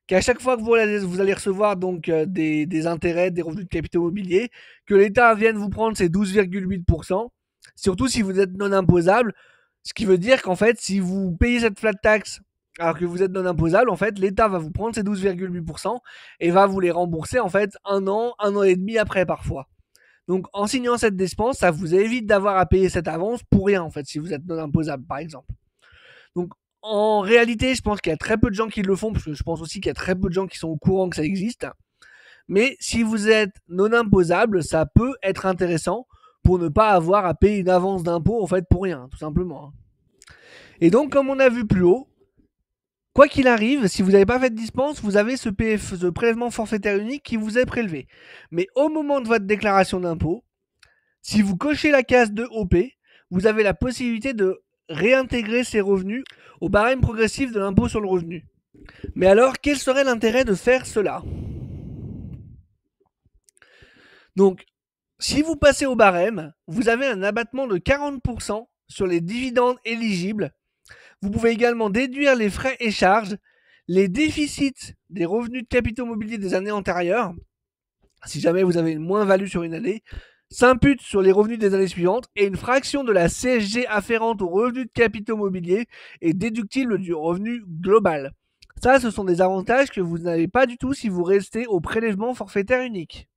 qu'à chaque fois que vous allez recevoir donc des intérêts, des revenus de capitaux mobiliers, que l'État vienne vous prendre ces 12,8%, surtout si vous êtes non imposable, ce qui veut dire qu'en fait, si vous payez cette flat tax alors que vous êtes non imposable, en fait, l'État va vous prendre ces 12,8% et va vous les rembourser en fait un an et demi après parfois. Donc en signant cette dispense, ça vous évite d'avoir à payer cette avance pour rien en fait, si vous êtes non imposable par exemple. Donc en réalité, je pense qu'il y a très peu de gens qui le font, parce que je pense aussi qu'il y a très peu de gens qui sont au courant que ça existe. Mais si vous êtes non imposable, ça peut être intéressant pour ne pas avoir à payer une avance d'impôt en fait pour rien, tout simplement. Et donc comme on a vu plus haut, quoi qu'il arrive, si vous n'avez pas fait de dispense, vous avez ce prélèvement forfaitaire unique qui vous est prélevé. Mais au moment de votre déclaration d'impôt, si vous cochez la case de OP, vous avez la possibilité de réintégrer ces revenus au barème progressif de l'impôt sur le revenu. Mais alors, quel serait l'intérêt de faire cela? Donc, si vous passez au barème, vous avez un abattement de 40% sur les dividendes éligibles. Vous pouvez également déduire les frais et charges, les déficits des revenus de capitaux mobiliers des années antérieures. Si jamais vous avez une moins-value sur une année, s'impute sur les revenus des années suivantes et une fraction de la CSG afférente aux revenus de capitaux mobiliers est déductible du revenu global. Ça, ce sont des avantages que vous n'avez pas du tout si vous restez au prélèvement forfaitaire unique.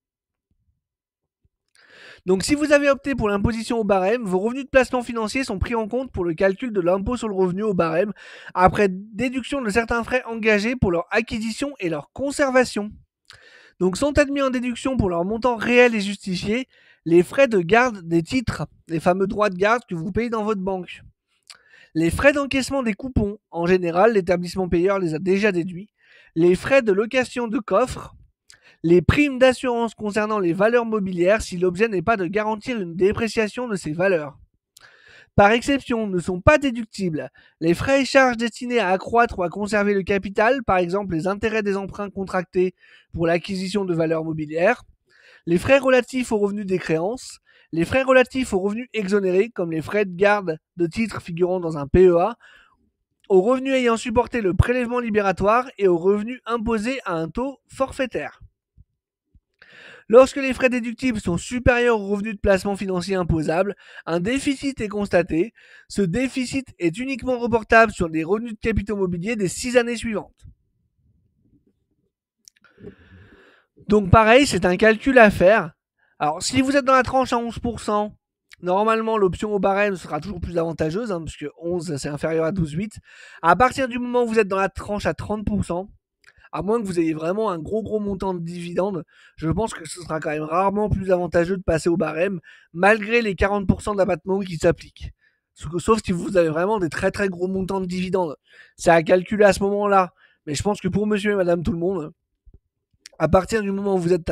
Donc si vous avez opté pour l'imposition au barème, vos revenus de placement financier sont pris en compte pour le calcul de l'impôt sur le revenu au barème, après déduction de certains frais engagés pour leur acquisition et leur conservation. Donc sont admis en déduction pour leur montant réel et justifié les frais de garde des titres, les fameux droits de garde que vous payez dans votre banque. Les frais d'encaissement des coupons, en général, l'établissement payeur les a déjà déduits. Les frais de location de coffre, les primes d'assurance concernant les valeurs mobilières si l'objet n'est pas de garantir une dépréciation de ces valeurs. Par exception, ne sont pas déductibles les frais et charges destinés à accroître ou à conserver le capital, par exemple les intérêts des emprunts contractés pour l'acquisition de valeurs mobilières, les frais relatifs aux revenus des créances, les frais relatifs aux revenus exonérés, comme les frais de garde de titres figurant dans un PEA, aux revenus ayant supporté le prélèvement libératoire et aux revenus imposés à un taux forfaitaire. Lorsque les frais déductibles sont supérieurs aux revenus de placement financier imposables, un déficit est constaté. Ce déficit est uniquement reportable sur les revenus de capitaux mobiliers des 6 années suivantes. Donc pareil, c'est un calcul à faire. Alors si vous êtes dans la tranche à 11%, normalement l'option au barème sera toujours plus avantageuse, hein, puisque 11 c'est inférieur à 12,8. À partir du moment où vous êtes dans la tranche à 30%, à moins que vous ayez vraiment un gros montant de dividendes, je pense que ce sera quand même rarement plus avantageux de passer au barème, malgré les 40% d'abattement qui s'appliquent. Sauf si vous avez vraiment des très gros montants de dividendes. C'est à calculer à ce moment-là. Mais je pense que pour monsieur et madame tout le monde, à partir du moment où vous êtes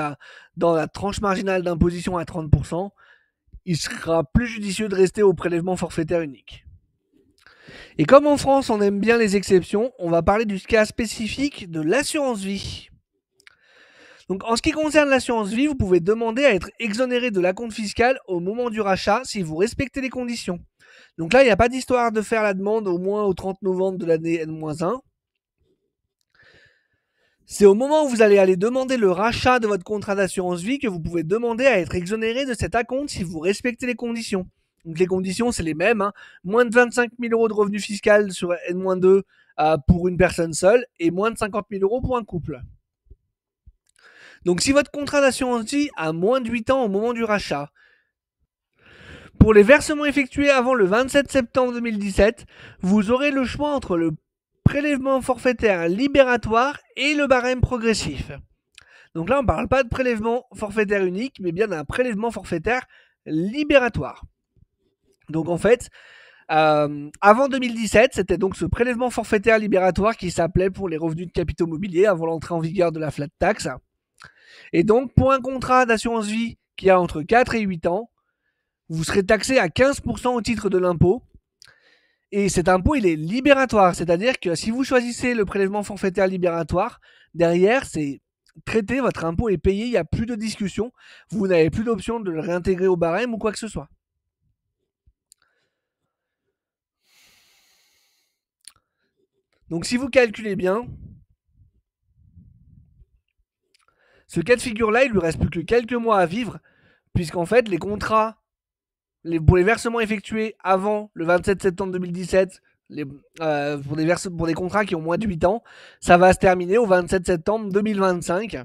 dans la tranche marginale d'imposition à 30%, il sera plus judicieux de rester au prélèvement forfaitaire unique. Et comme en France on aime bien les exceptions, on va parler du cas spécifique de l'assurance vie. Donc en ce qui concerne l'assurance vie, vous pouvez demander à être exonéré de l'acompte fiscal au moment du rachat si vous respectez les conditions. Donc là, il n'y a pas d'histoire de faire la demande au moins au 30 novembre de l'année N-1. C'est au moment où vous allez aller demander le rachat de votre contrat d'assurance vie que vous pouvez demander à être exonéré de cet acompte si vous respectez les conditions. Donc les conditions, c'est les mêmes. Moins de 25 000 euros de revenus fiscal sur N-2 pour une personne seule et moins de 50 000 euros pour un couple. Donc si votre contrat d'assurance vie a moins de 8 ans au moment du rachat, pour les versements effectués avant le 27 septembre 2017, vous aurez le choix entre le prélèvement forfaitaire libératoire et le barème progressif. Donc là, on ne parle pas de prélèvement forfaitaire unique, mais bien d'un prélèvement forfaitaire libératoire. Donc en fait, avant 2017, c'était donc ce prélèvement forfaitaire libératoire qui s'appelait pour les revenus de capitaux mobiliers avant l'entrée en vigueur de la flat tax. Et donc, pour un contrat d'assurance vie qui a entre 4 et 8 ans, vous serez taxé à 15% au titre de l'impôt. Et cet impôt, il est libératoire, c'est-à-dire que si vous choisissez le prélèvement forfaitaire libératoire, derrière, c'est traité, votre impôt est payé, il n'y a plus de discussion, vous n'avez plus d'option de le réintégrer au barème ou quoi que ce soit. Donc si vous calculez bien, ce cas de figure-là, il lui reste plus que quelques mois à vivre, puisqu'en fait, les contrats, pour les versements effectués avant le 27 septembre 2017, pour des contrats qui ont moins de 8 ans, ça va se terminer au 27 septembre 2025.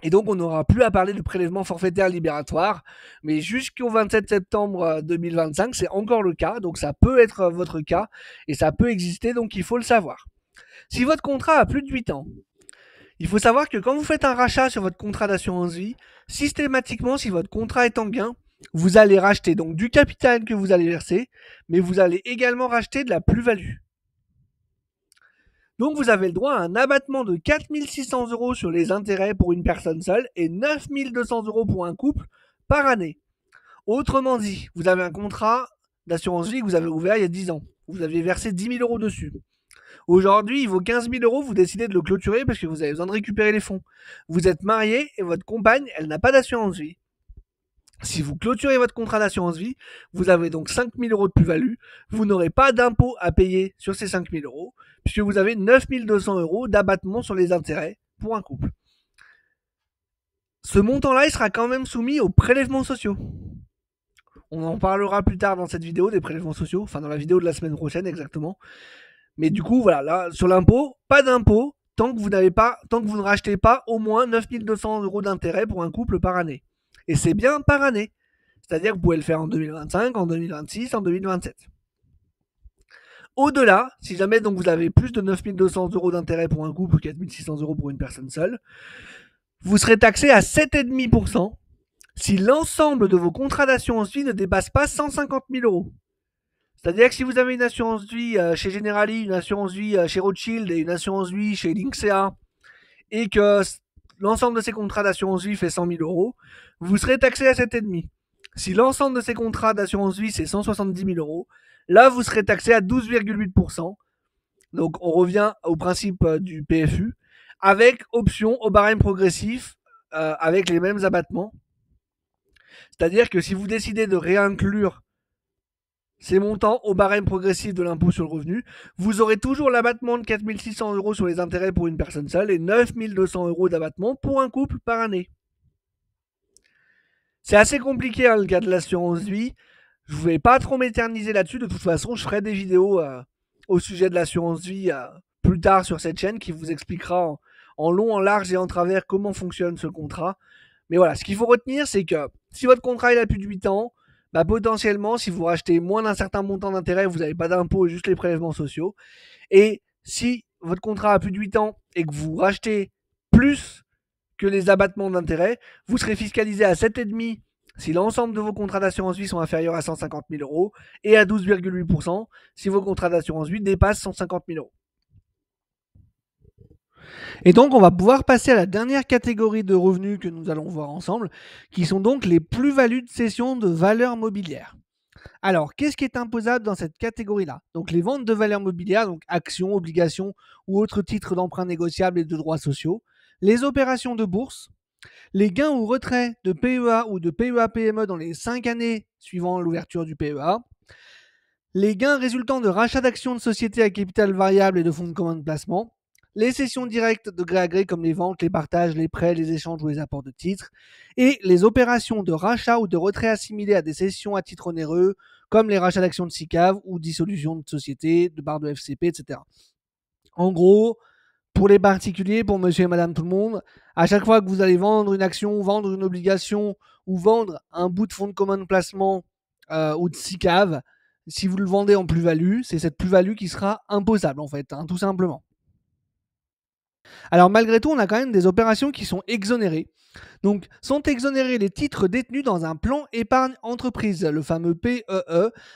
Et donc, on n'aura plus à parler de prélèvement forfaitaire libératoire, mais jusqu'au 27 septembre 2025, c'est encore le cas, donc ça peut être votre cas, et ça peut exister, donc il faut le savoir. Si votre contrat a plus de 8 ans, il faut savoir que quand vous faites un rachat sur votre contrat d'assurance vie, systématiquement, si votre contrat est en gain, vous allez racheter donc du capital que vous allez verser, mais vous allez également racheter de la plus-value. Donc vous avez le droit à un abattement de 4 600 euros sur les intérêts pour une personne seule et 9 200 euros pour un couple par année. Autrement dit, vous avez un contrat d'assurance vie que vous avez ouvert il y a 10 ans. Vous avez versé 10 000 euros dessus. Aujourd'hui, il vaut 15 000 euros, vous décidez de le clôturer parce que vous avez besoin de récupérer les fonds. Vous êtes marié et votre compagne, elle n'a pas d'assurance vie. Si vous clôturez votre contrat d'assurance vie, vous avez donc 5 000 euros de plus-value. Vous n'aurez pas d'impôt à payer sur ces 5 000 euros, puisque vous avez 9 200 euros d'abattement sur les intérêts pour un couple. Ce montant-là, il sera quand même soumis aux prélèvements sociaux. On en parlera plus tard dans cette vidéo des prélèvements sociaux, enfin dans la vidéo de la semaine prochaine exactement. Mais du coup, voilà, là, sur l'impôt, pas d'impôt tant que vous ne rachetez pas au moins 9 200 euros d'intérêt pour un couple par année. Et c'est bien par année. C'est-à-dire que vous pouvez le faire en 2025, en 2026, en 2027. Au-delà, si jamais donc vous avez plus de 9 200 euros d'intérêt pour un couple ou 4 600 euros pour une personne seule, vous serez taxé à 7,5% si l'ensemble de vos contrats d'assurance vie ne dépasse pas 150 000 euros. C'est-à-dire que si vous avez une assurance vie chez Generali, une assurance vie chez Rothschild et une assurance vie chez Linksea, et que l'ensemble de ces contrats d'assurance vie fait 100 000 euros, vous serez taxé à 7,5%. Si l'ensemble de ces contrats d'assurance vie c'est 170 000 euros, là vous serez taxé à 12,8%. Donc on revient au principe du PFU, avec option au barème progressif, avec les mêmes abattements. C'est-à-dire que si vous décidez de réinclure ces montants au barème progressif de l'impôt sur le revenu, vous aurez toujours l'abattement de 4 600 euros sur les intérêts pour une personne seule et 9 200 euros d'abattement pour un couple par année. C'est assez compliqué le cas de l'assurance vie. Je ne vais pas trop m'éterniser là-dessus. De toute façon, je ferai des vidéos au sujet de l'assurance vie plus tard sur cette chaîne qui vous expliquera en long, en large et en travers comment fonctionne ce contrat. Mais voilà, ce qu'il faut retenir, c'est que si votre contrat il a plus de 8 ans, bah potentiellement, si vous rachetez moins d'un certain montant d'intérêt, vous n'avez pas d'impôt, juste les prélèvements sociaux. Et si votre contrat a plus de 8 ans et que vous rachetez plus que les abattements d'intérêt, vous serez fiscalisé à 7,5% si l'ensemble de vos contrats d'assurance vie sont inférieurs à 150 000 euros et à 12,8% si vos contrats d'assurance vie dépassent 150 000 euros. Et donc, on va pouvoir passer à la dernière catégorie de revenus que nous allons voir ensemble, qui sont donc les plus-values de cession de valeurs mobilières. Alors, qu'est-ce qui est imposable dans cette catégorie-là? Donc, les ventes de valeurs mobilières, donc actions, obligations ou autres titres d'emprunt négociables et de droits sociaux, les opérations de bourse, les gains ou retraits de PEA ou de PEA-PME dans les 5 années suivant l'ouverture du PEA, les gains résultant de rachats d'actions de sociétés à capital variable et de fonds de commun de placement, les cessions directes de gré à gré comme les ventes, les partages, les prêts, les échanges ou les apports de titres, et les opérations de rachat ou de retrait assimilées à des cessions à titre onéreux comme les rachats d'actions de SICAV ou dissolution de sociétés, de barres de FCP, etc. En gros, pour les particuliers, pour monsieur et madame tout le monde, à chaque fois que vous allez vendre une action, vendre une obligation ou vendre un bout de fonds de commun de placement ou de SICAV, si vous le vendez en plus-value, c'est cette plus-value qui sera imposable en fait, tout simplement. Alors malgré tout, on a quand même des opérations qui sont exonérées. Donc sont exonérés les titres détenus dans un plan épargne entreprise, le fameux PEE,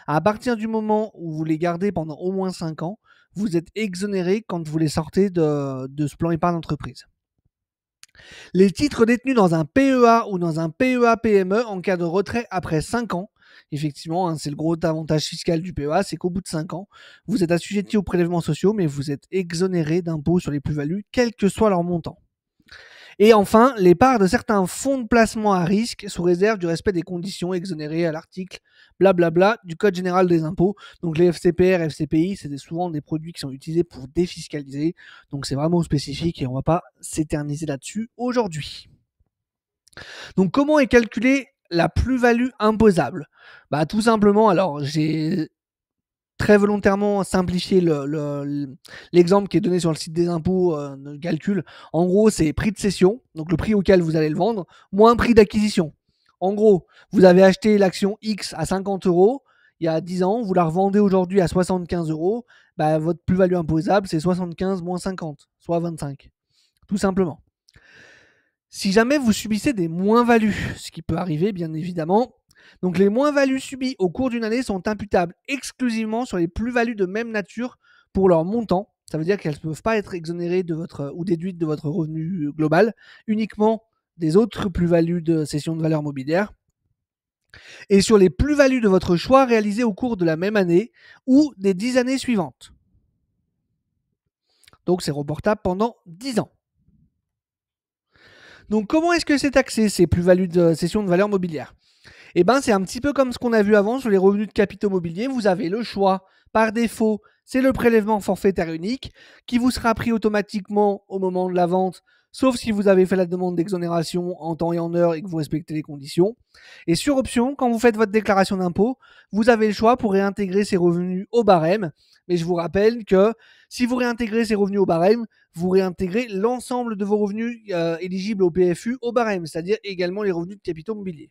à partir du moment où vous les gardez pendant au moins 5 ans, vous êtes exonéré quand vous les sortez de ce plan épargne entreprise. Les titres détenus dans un PEA ou dans un PEA-PME en cas de retrait après 5 ans, effectivement, c'est le gros avantage fiscal du PEA, c'est qu'au bout de 5 ans, vous êtes assujetti aux prélèvements sociaux, mais vous êtes exonéré d'impôts sur les plus-values, quel que soit leur montant. Et enfin, les parts de certains fonds de placement à risque sous réserve du respect des conditions exonérées à l'article blablabla du Code général des impôts. Donc les FCPR, FCPI, c'est souvent des produits qui sont utilisés pour défiscaliser. Donc c'est vraiment spécifique et on ne va pas s'éterniser là-dessus aujourd'hui. Donc comment est calculée la plus-value imposable? Tout simplement, alors j'ai très volontairement simplifié l'exemple qui est donné sur le site des impôts de calcul. En gros, c'est prix de cession, donc le prix auquel vous allez le vendre, moins prix d'acquisition. En gros, vous avez acheté l'action X à 50 euros il y a 10 ans, vous la revendez aujourd'hui à 75 euros, votre plus-value imposable, c'est 75 moins 50, soit 25. Tout simplement. Si jamais vous subissez des moins-values, ce qui peut arriver bien évidemment, donc les moins-values subies au cours d'une année sont imputables exclusivement sur les plus-values de même nature pour leur montant. Ça veut dire qu'elles ne peuvent pas être exonérées de votre, ou déduites de votre revenu global, uniquement des autres plus-values de cession de valeur mobilière. Et sur les plus-values de votre choix réalisées au cours de la même année ou des 10 années suivantes. Donc c'est reportable pendant 10 ans. Donc comment est-ce que c'est taxé ces plus-values de cession de valeur mobilière? C'est un petit peu comme ce qu'on a vu avant sur les revenus de capitaux mobiliers. Vous avez le choix, par défaut, c'est le prélèvement forfaitaire unique qui vous sera pris automatiquement au moment de la vente, sauf si vous avez fait la demande d'exonération en temps et en heure et que vous respectez les conditions. Et sur option, quand vous faites votre déclaration d'impôt, vous avez le choix pour réintégrer ces revenus au barème. Mais je vous rappelle que si vous réintégrez ces revenus au barème, vous réintégrez l'ensemble de vos revenus éligibles au PFU au barème, c'est-à-dire également les revenus de capitaux mobiliers.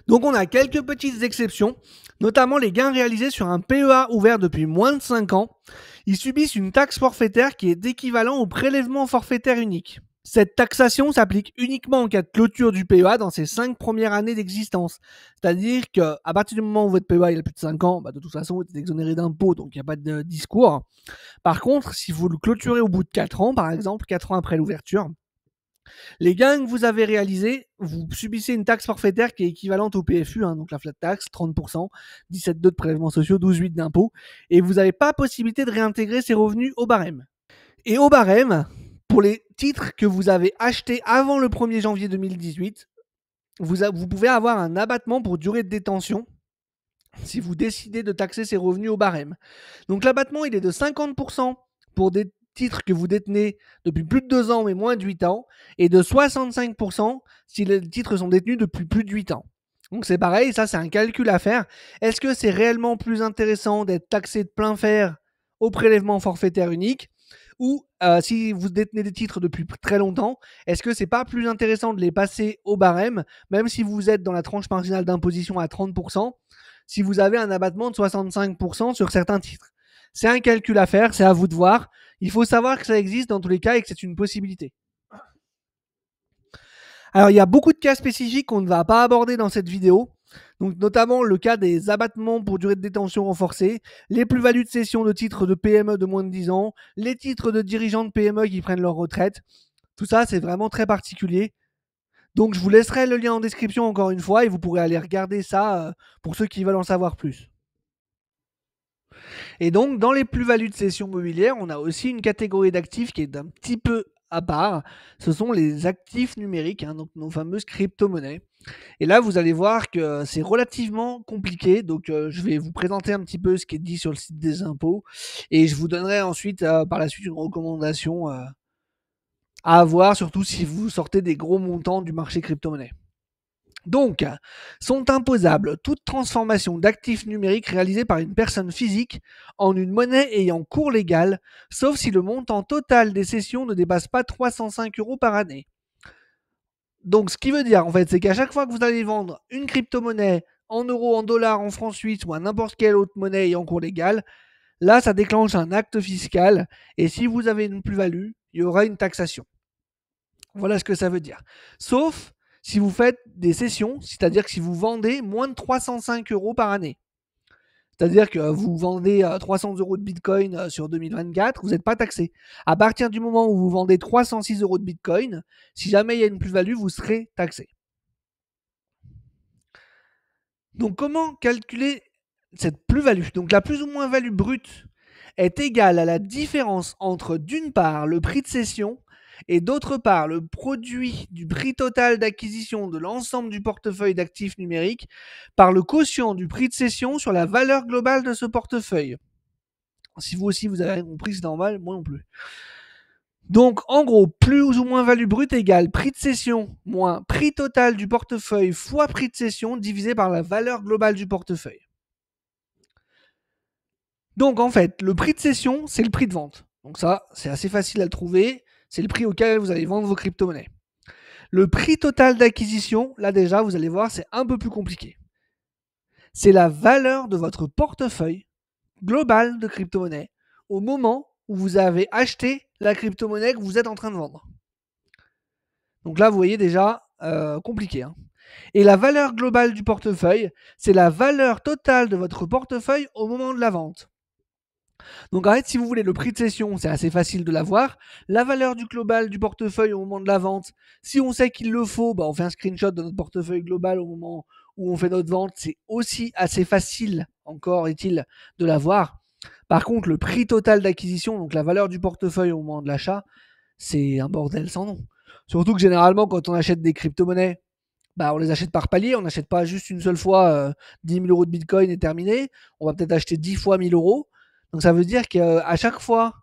Donc on a quelques petites exceptions, notamment les gains réalisés sur un PEA ouvert depuis moins de 5 ans. Ils subissent une taxe forfaitaire qui est équivalent au prélèvement forfaitaire unique. Cette taxation s'applique uniquement en cas de clôture du PEA dans ses 5 premières années d'existence. C'est-à-dire qu'à partir du moment où votre PEA il a plus de 5 ans, de toute façon vous êtes exonéré d'impôts, donc il n'y a pas de discours. Par contre, si vous le clôturez au bout de 4 ans, par exemple, 4 ans après l'ouverture, les gains que vous avez réalisés, vous subissez une taxe forfaitaire qui est équivalente au PFU, donc la flat tax, 30%, 17,2 de prélèvements sociaux, 12,8 d'impôts, et vous n'avez pas possibilité de réintégrer ces revenus au barème. Et au barème, pour les titres que vous avez achetés avant le 1er janvier 2018, vous pouvez avoir un abattement pour durée de détention si vous décidez de taxer ces revenus au barème. Donc l'abattement, il est de 50% pour des titres que vous détenez depuis plus de 2 ans mais moins de 8 ans, et de 65% si les titres sont détenus depuis plus de 8 ans. Donc c'est pareil, ça c'est un calcul à faire. Est-ce que c'est réellement plus intéressant d'être taxé de plein fer au prélèvement forfaitaire unique, Ou si vous détenez des titres depuis très longtemps, est-ce que c'est pas plus intéressant de les passer au barème, même si vous êtes dans la tranche marginale d'imposition à 30%, si vous avez un abattement de 65% sur certains titres? C'est un calcul à faire, c'est à vous de voir. Il faut savoir que ça existe dans tous les cas et que c'est une possibilité. Alors, il y a beaucoup de cas spécifiques qu'on ne va pas aborder dans cette vidéo, donc notamment le cas des abattements pour durée de détention renforcée, les plus-values de cession de titres de PME de moins de 10 ans, les titres de dirigeants de PME qui prennent leur retraite. Tout ça, c'est vraiment très particulier. Donc, je vous laisserai le lien en description encore une fois et vous pourrez aller regarder ça pour ceux qui veulent en savoir plus. Et donc, dans les plus-values de cession mobilière, on a aussi une catégorie d'actifs qui est un petit peu à part. Ce sont les actifs numériques, donc nos fameuses crypto-monnaies. Et là, vous allez voir que c'est relativement compliqué. Donc, je vais vous présenter un petit peu ce qui est dit sur le site des impôts. Et je vous donnerai ensuite, par la suite, une recommandation à avoir, surtout si vous sortez des gros montants du marché crypto-monnaie. Donc, sont imposables toute transformation d'actifs numériques réalisée par une personne physique en une monnaie ayant cours légal, sauf si le montant total des cessions ne dépasse pas 305 € par année. Donc, ce qui veut dire, en fait, c'est qu'à chaque fois que vous allez vendre une crypto-monnaie en euros, en dollars, en francs suisses ou à n'importe quelle autre monnaie ayant cours légal, là, ça déclenche un acte fiscal. Et si vous avez une plus-value, il y aura une taxation. Voilà ce que ça veut dire. Sauf si vous faites des cessions, c'est-à-dire que si vous vendez moins de 305 € par année. C'est-à-dire que vous vendez 300 € de Bitcoin sur 2024, vous n'êtes pas taxé. À partir du moment où vous vendez 306 € de Bitcoin, si jamais il y a une plus-value, vous serez taxé. Donc, comment calculer cette plus-value? Donc, la plus ou moins value brute est égale à la différence entre, d'une part, le prix de cession et d'autre part, le produit du prix total d'acquisition de l'ensemble du portefeuille d'actifs numériques par le quotient du prix de cession sur la valeur globale de ce portefeuille. Si vous aussi vous avez compris, c'est normal, moi non plus. Donc, en gros, plus ou moins value brute égale prix de cession moins prix total du portefeuille fois prix de cession divisé par la valeur globale du portefeuille. Donc, en fait, le prix de cession, c'est le prix de vente. Donc ça, c'est assez facile à le trouver. C'est le prix auquel vous allez vendre vos crypto-monnaies. Le prix total d'acquisition, là déjà, vous allez voir, c'est un peu plus compliqué. C'est la valeur de votre portefeuille global de crypto-monnaie au moment où vous avez acheté la crypto-monnaie que vous êtes en train de vendre. Donc là, vous voyez déjà, compliqué. Et la valeur globale du portefeuille, c'est la valeur totale de votre portefeuille au moment de la vente. Donc en fait, si vous voulez le prix de cession, c'est assez facile de l'avoir. La valeur du global du portefeuille au moment de la vente, si on sait qu'il le faut, on fait un screenshot de notre portefeuille global au moment où on fait notre vente. C'est aussi assez facile, encore est-il, de l'avoir. Par contre, le prix total d'acquisition, donc la valeur du portefeuille au moment de l'achat, c'est un bordel sans nom. Surtout que généralement, quand on achète des crypto-monnaies, on les achète par palier. On n'achète pas juste une seule fois 10 000 € de Bitcoin et terminé. On va peut-être acheter 10 fois 1000 €. Donc ça veut dire qu'à chaque fois,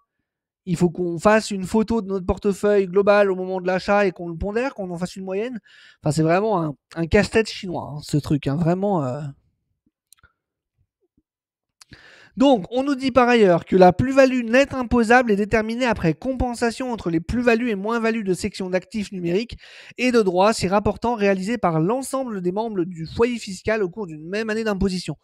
il faut qu'on fasse une photo de notre portefeuille global au moment de l'achat et qu'on le pondère, qu'on en fasse une moyenne. Enfin, c'est vraiment un casse-tête chinois, ce truc. Vraiment. Donc, on nous dit par ailleurs que la plus-value nette imposable est déterminée après compensation entre les plus-values et moins-values de sections d'actifs numériques et de droits s'y rapportant réalisées par l'ensemble des membres du foyer fiscal au cours d'une même année d'imposition.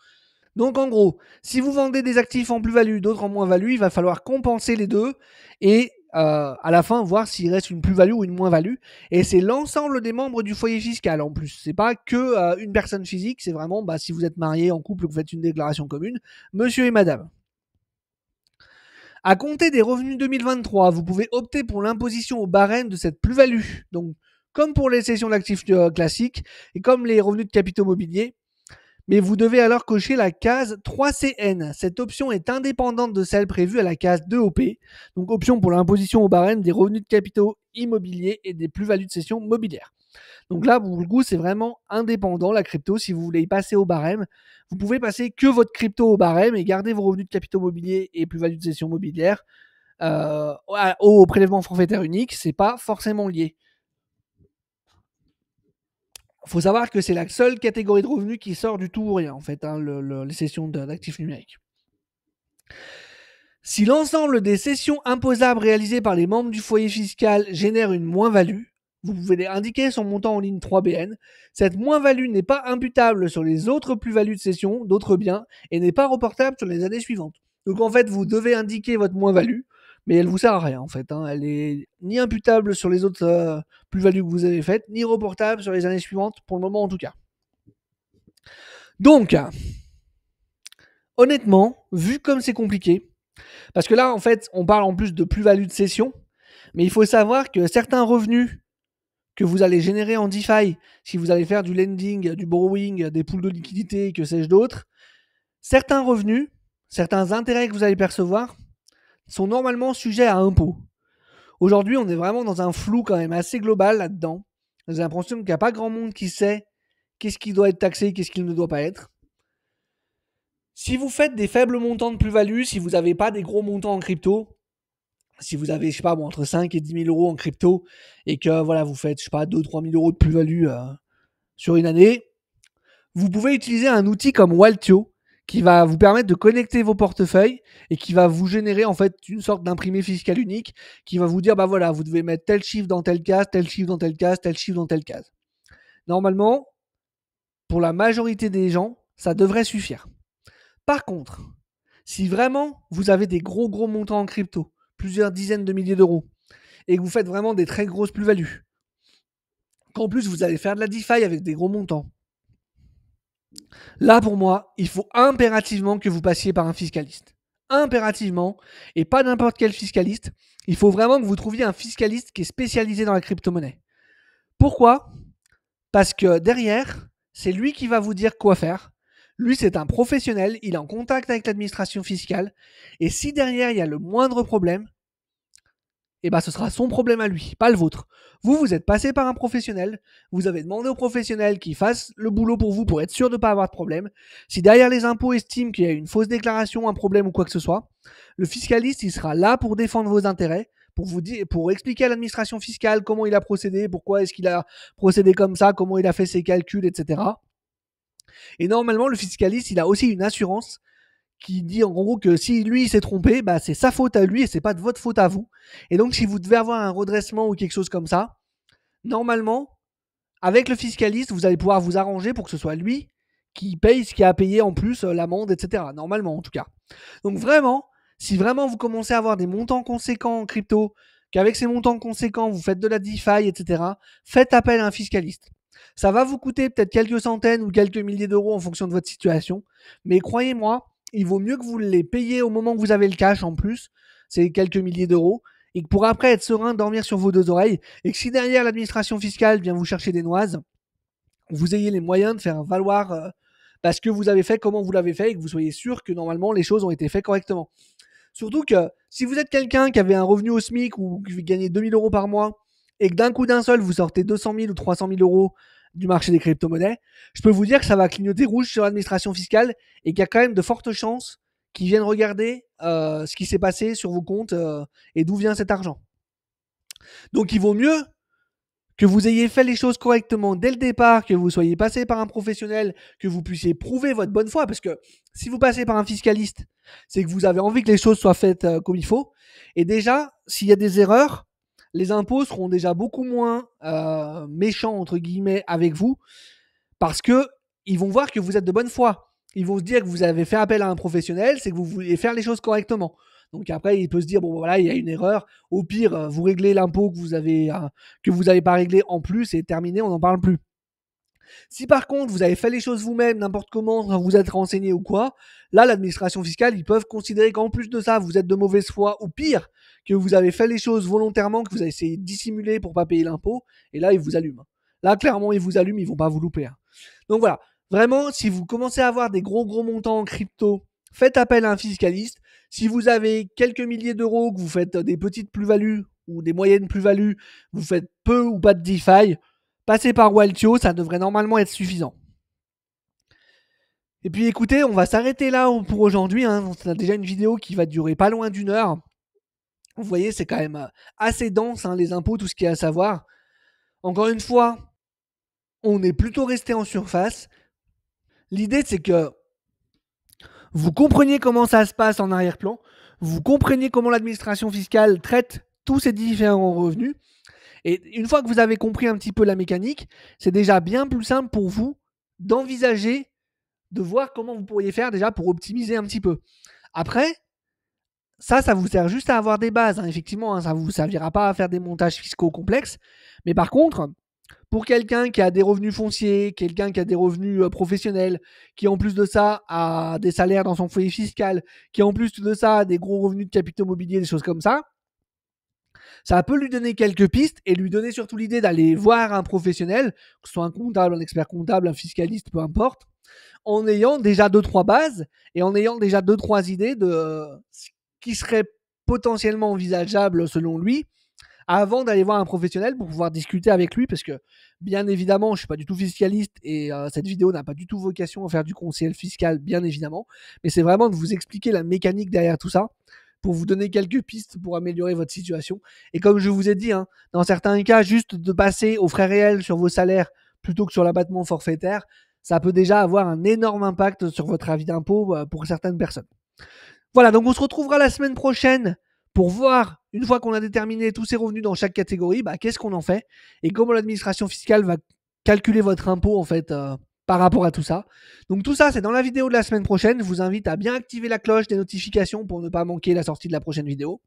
Donc en gros, si vous vendez des actifs en plus-value, d'autres en moins-value, il va falloir compenser les deux et à la fin voir s'il reste une plus-value ou une moins-value. Et c'est l'ensemble des membres du foyer fiscal en plus. C'est pas que une personne physique, c'est vraiment si vous êtes marié, en couple, que vous faites une déclaration commune, monsieur et madame. À compter des revenus 2023, vous pouvez opter pour l'imposition au barème de cette plus-value. Donc, comme pour les cessions d'actifs classiques et comme les revenus de capitaux mobiliers, mais vous devez alors cocher la case 3CN. Cette option est indépendante de celle prévue à la case 2OP, donc option pour l'imposition au barème des revenus de capitaux immobiliers et des plus-values de cession mobilière. Donc là, pour le coup, c'est vraiment indépendant la crypto. Si vous voulez y passer au barème, vous pouvez passer que votre crypto au barème et garder vos revenus de capitaux mobiliers et plus-values de cession mobilière au prélèvement forfaitaire unique. C'est pas forcément lié. Il faut savoir que c'est la seule catégorie de revenus qui sort du tout ou rien, en fait, les cessions d'actifs numériques. Si l'ensemble des cessions imposables réalisées par les membres du foyer fiscal génère une moins-value, vous pouvez indiquer son montant en ligne 3BN. Cette moins-value n'est pas imputable sur les autres plus-values de cession d'autres biens et n'est pas reportable sur les années suivantes. Donc en fait, vous devez indiquer votre moins-value, mais elle vous sert à rien en fait. Elle est ni imputable sur les autres plus-values que vous avez faites, ni reportable sur les années suivantes, pour le moment en tout cas. Donc, honnêtement, vu comme c'est compliqué, parce que là en fait, on parle en plus de plus-value de cession, mais il faut savoir que certains revenus que vous allez générer en DeFi, si vous allez faire du lending, du borrowing, des pools de liquidité, que sais-je d'autre, certains revenus, certains intérêts que vous allez percevoir sont normalement sujets à impôt. Aujourd'hui, on est vraiment dans un flou quand même assez global là-dedans. J'ai l'impression qu'il n'y a pas grand monde qui sait qu'est-ce qui doit être taxé, qu'est-ce qui ne doit pas être. Si vous faites des faibles montants de plus-value, si vous n'avez pas des gros montants en crypto, si vous avez, je sais pas, bon, entre 5 et 10 000 euros en crypto et que voilà, vous faites, je sais pas, 2-3 000 euros de plus-value sur une année, vous pouvez utiliser un outil comme Waltio qui va vous permettre de connecter vos portefeuilles et qui va vous générer en fait une sorte d'imprimé fiscal unique qui va vous dire bah voilà, vous devez mettre tel chiffre dans telle case, tel chiffre dans telle case, tel chiffre dans telle case. Normalement, pour la majorité des gens, ça devrait suffire. Par contre, si vraiment vous avez des gros montants en crypto, plusieurs dizaines de milliers d'euros, et que vous faites vraiment des très grosses plus-values, qu'en plus vous allez faire de la DeFi avec des gros montants, là pour moi, il faut impérativement que vous passiez par un fiscaliste. Impérativement, et pas n'importe quel fiscaliste. Il faut vraiment que vous trouviez un fiscaliste qui est spécialisé dans la crypto-monnaie. Pourquoi ? Parce que derrière, c'est lui qui va vous dire quoi faire. Lui, c'est un professionnel, il est en contact avec l'administration fiscale. Et si derrière, il y a le moindre problème, eh ben, ce sera son problème à lui, pas le vôtre. Vous, vous êtes passé par un professionnel, vous avez demandé au professionnel qu'il fasse le boulot pour vous pour être sûr de ne pas avoir de problème. Si derrière les impôts estiment qu'il y a une fausse déclaration, un problème ou quoi que ce soit, le fiscaliste, il sera là pour défendre vos intérêts, pour vous dire, pour expliquer à l'administration fiscale comment il a procédé, pourquoi est-ce qu'il a procédé comme ça, comment il a fait ses calculs, etc. Et normalement, le fiscaliste, il a aussi une assurance qui dit en gros que si lui s'est trompé, bah c'est sa faute à lui et c'est pas de votre faute à vous. Et donc si vous devez avoir un redressement ou quelque chose comme ça, normalement, avec le fiscaliste, vous allez pouvoir vous arranger pour que ce soit lui qui paye ce qu'il a à payer en plus, l'amende, etc. Normalement en tout cas. Donc vraiment, si vraiment vous commencez à avoir des montants conséquents en crypto, qu'avec ces montants conséquents, vous faites de la DeFi, etc., faites appel à un fiscaliste. Ça va vous coûter peut-être quelques centaines ou quelques milliers d'euros en fonction de votre situation, mais croyez-moi, il vaut mieux que vous les payiez au moment où vous avez le cash en plus, c'est quelques milliers d'euros, et que pour après être serein, dormir sur vos deux oreilles, et que si derrière l'administration fiscale vient vous chercher des noises, vous ayez les moyens de faire valoir ce que vous avez fait, comment vous l'avez fait, et que vous soyez sûr que normalement les choses ont été faites correctement. Surtout que si vous êtes quelqu'un qui avait un revenu au SMIC ou qui gagnait 2 000 euros par mois, et que d'un coup d'un seul vous sortez 200 000 ou 300 000 euros du marché des crypto-monnaies, je peux vous dire que ça va clignoter rouge sur l'administration fiscale et qu'il y a quand même de fortes chances qu'ils viennent regarder ce qui s'est passé sur vos comptes et d'où vient cet argent. Donc il vaut mieux que vous ayez fait les choses correctement dès le départ, que vous soyez passé par un professionnel, que vous puissiez prouver votre bonne foi, parce que si vous passez par un fiscaliste, c'est que vous avez envie que les choses soient faites comme il faut. Et déjà, s'il y a des erreurs, les impôts seront déjà beaucoup moins méchants, entre guillemets, avec vous, parce que ils vont voir que vous êtes de bonne foi. Ils vont se dire que vous avez fait appel à un professionnel, c'est que vous voulez faire les choses correctement. Donc après, il peut se dire, bon voilà, il y a une erreur. Au pire, vous réglez l'impôt que vous n'avez pas réglé en plus et terminé, on n'en parle plus. Si par contre, vous avez fait les choses vous-même, n'importe comment, sans vous être renseigné ou quoi, là, l'administration fiscale, ils peuvent considérer qu'en plus de ça, vous êtes de mauvaise foi ou pire, que vous avez fait les choses volontairement, que vous avez essayé de dissimuler pour pas payer l'impôt, et là, ils vous allument. Là, clairement, ils vous allument, ils vont pas vous louper. Donc voilà, vraiment, si vous commencez à avoir des gros montants en crypto, faites appel à un fiscaliste. Si vous avez quelques milliers d'euros, que vous faites des petites plus-values ou des moyennes plus-values, vous faites peu ou pas de DeFi, passez par Waltio, ça devrait normalement être suffisant. Et puis écoutez, on va s'arrêter là pour aujourd'hui. On a déjà une vidéo qui va durer pas loin d'1 heure. Vous voyez, c'est quand même assez dense, les impôts, tout ce qu'il y a à savoir. Encore une fois, on est plutôt resté en surface. L'idée, c'est que vous compreniez comment ça se passe en arrière-plan. vous compreniez comment l'administration fiscale traite tous ces différents revenus. Et une fois que vous avez compris un petit peu la mécanique, c'est déjà bien plus simple pour vous d'envisager, de voir comment vous pourriez faire déjà pour optimiser un petit peu. Après, ça vous sert juste à avoir des bases, hein, effectivement, hein, ça ne vous servira pas à faire des montages fiscaux complexes. Mais par contre, pour quelqu'un qui a des revenus fonciers, quelqu'un qui a des revenus professionnels, qui en plus de ça a des salaires dans son foyer fiscal, qui en plus de ça a des gros revenus de capitaux mobiliers, des choses comme ça peut lui donner quelques pistes et lui donner surtout l'idée d'aller voir un professionnel, que ce soit un comptable, un expert comptable, un fiscaliste, peu importe, en ayant déjà 2-3 bases et en ayant déjà 2-3 idées de ce qui serait potentiellement envisageable selon lui avant d'aller voir un professionnel pour pouvoir discuter avec lui, parce que bien évidemment, je ne suis pas du tout fiscaliste et cette vidéo n'a pas du tout vocation à faire du conseil fiscal, bien évidemment, mais c'est vraiment de vous expliquer la mécanique derrière tout ça, pour vous donner quelques pistes pour améliorer votre situation. Et comme je vous ai dit, hein, dans certains cas, juste de passer aux frais réels sur vos salaires plutôt que sur l'abattement forfaitaire, ça peut déjà avoir un énorme impact sur votre avis d'impôt pour certaines personnes. Voilà, donc on se retrouvera la semaine prochaine pour voir, une fois qu'on a déterminé tous ces revenus dans chaque catégorie, qu'est-ce qu'on en fait et comment l'administration fiscale va calculer votre impôt en fait par rapport à tout ça. Donc tout ça, c'est dans la vidéo de la semaine prochaine. Je vous invite à bien activer la cloche des notifications pour ne pas manquer la sortie de la prochaine vidéo.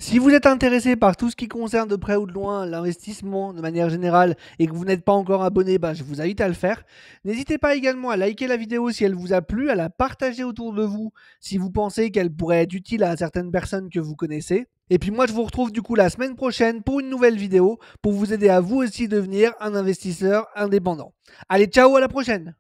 Si vous êtes intéressé par tout ce qui concerne de près ou de loin l'investissement de manière générale et que vous n'êtes pas encore abonné, je vous invite à le faire. N'hésitez pas également à liker la vidéo si elle vous a plu, à la partager autour de vous si vous pensez qu'elle pourrait être utile à certaines personnes que vous connaissez. Et puis moi je vous retrouve du coup la semaine prochaine pour une nouvelle vidéo pour vous aider à vous aussi devenir un investisseur indépendant. Allez, ciao, à la prochaine!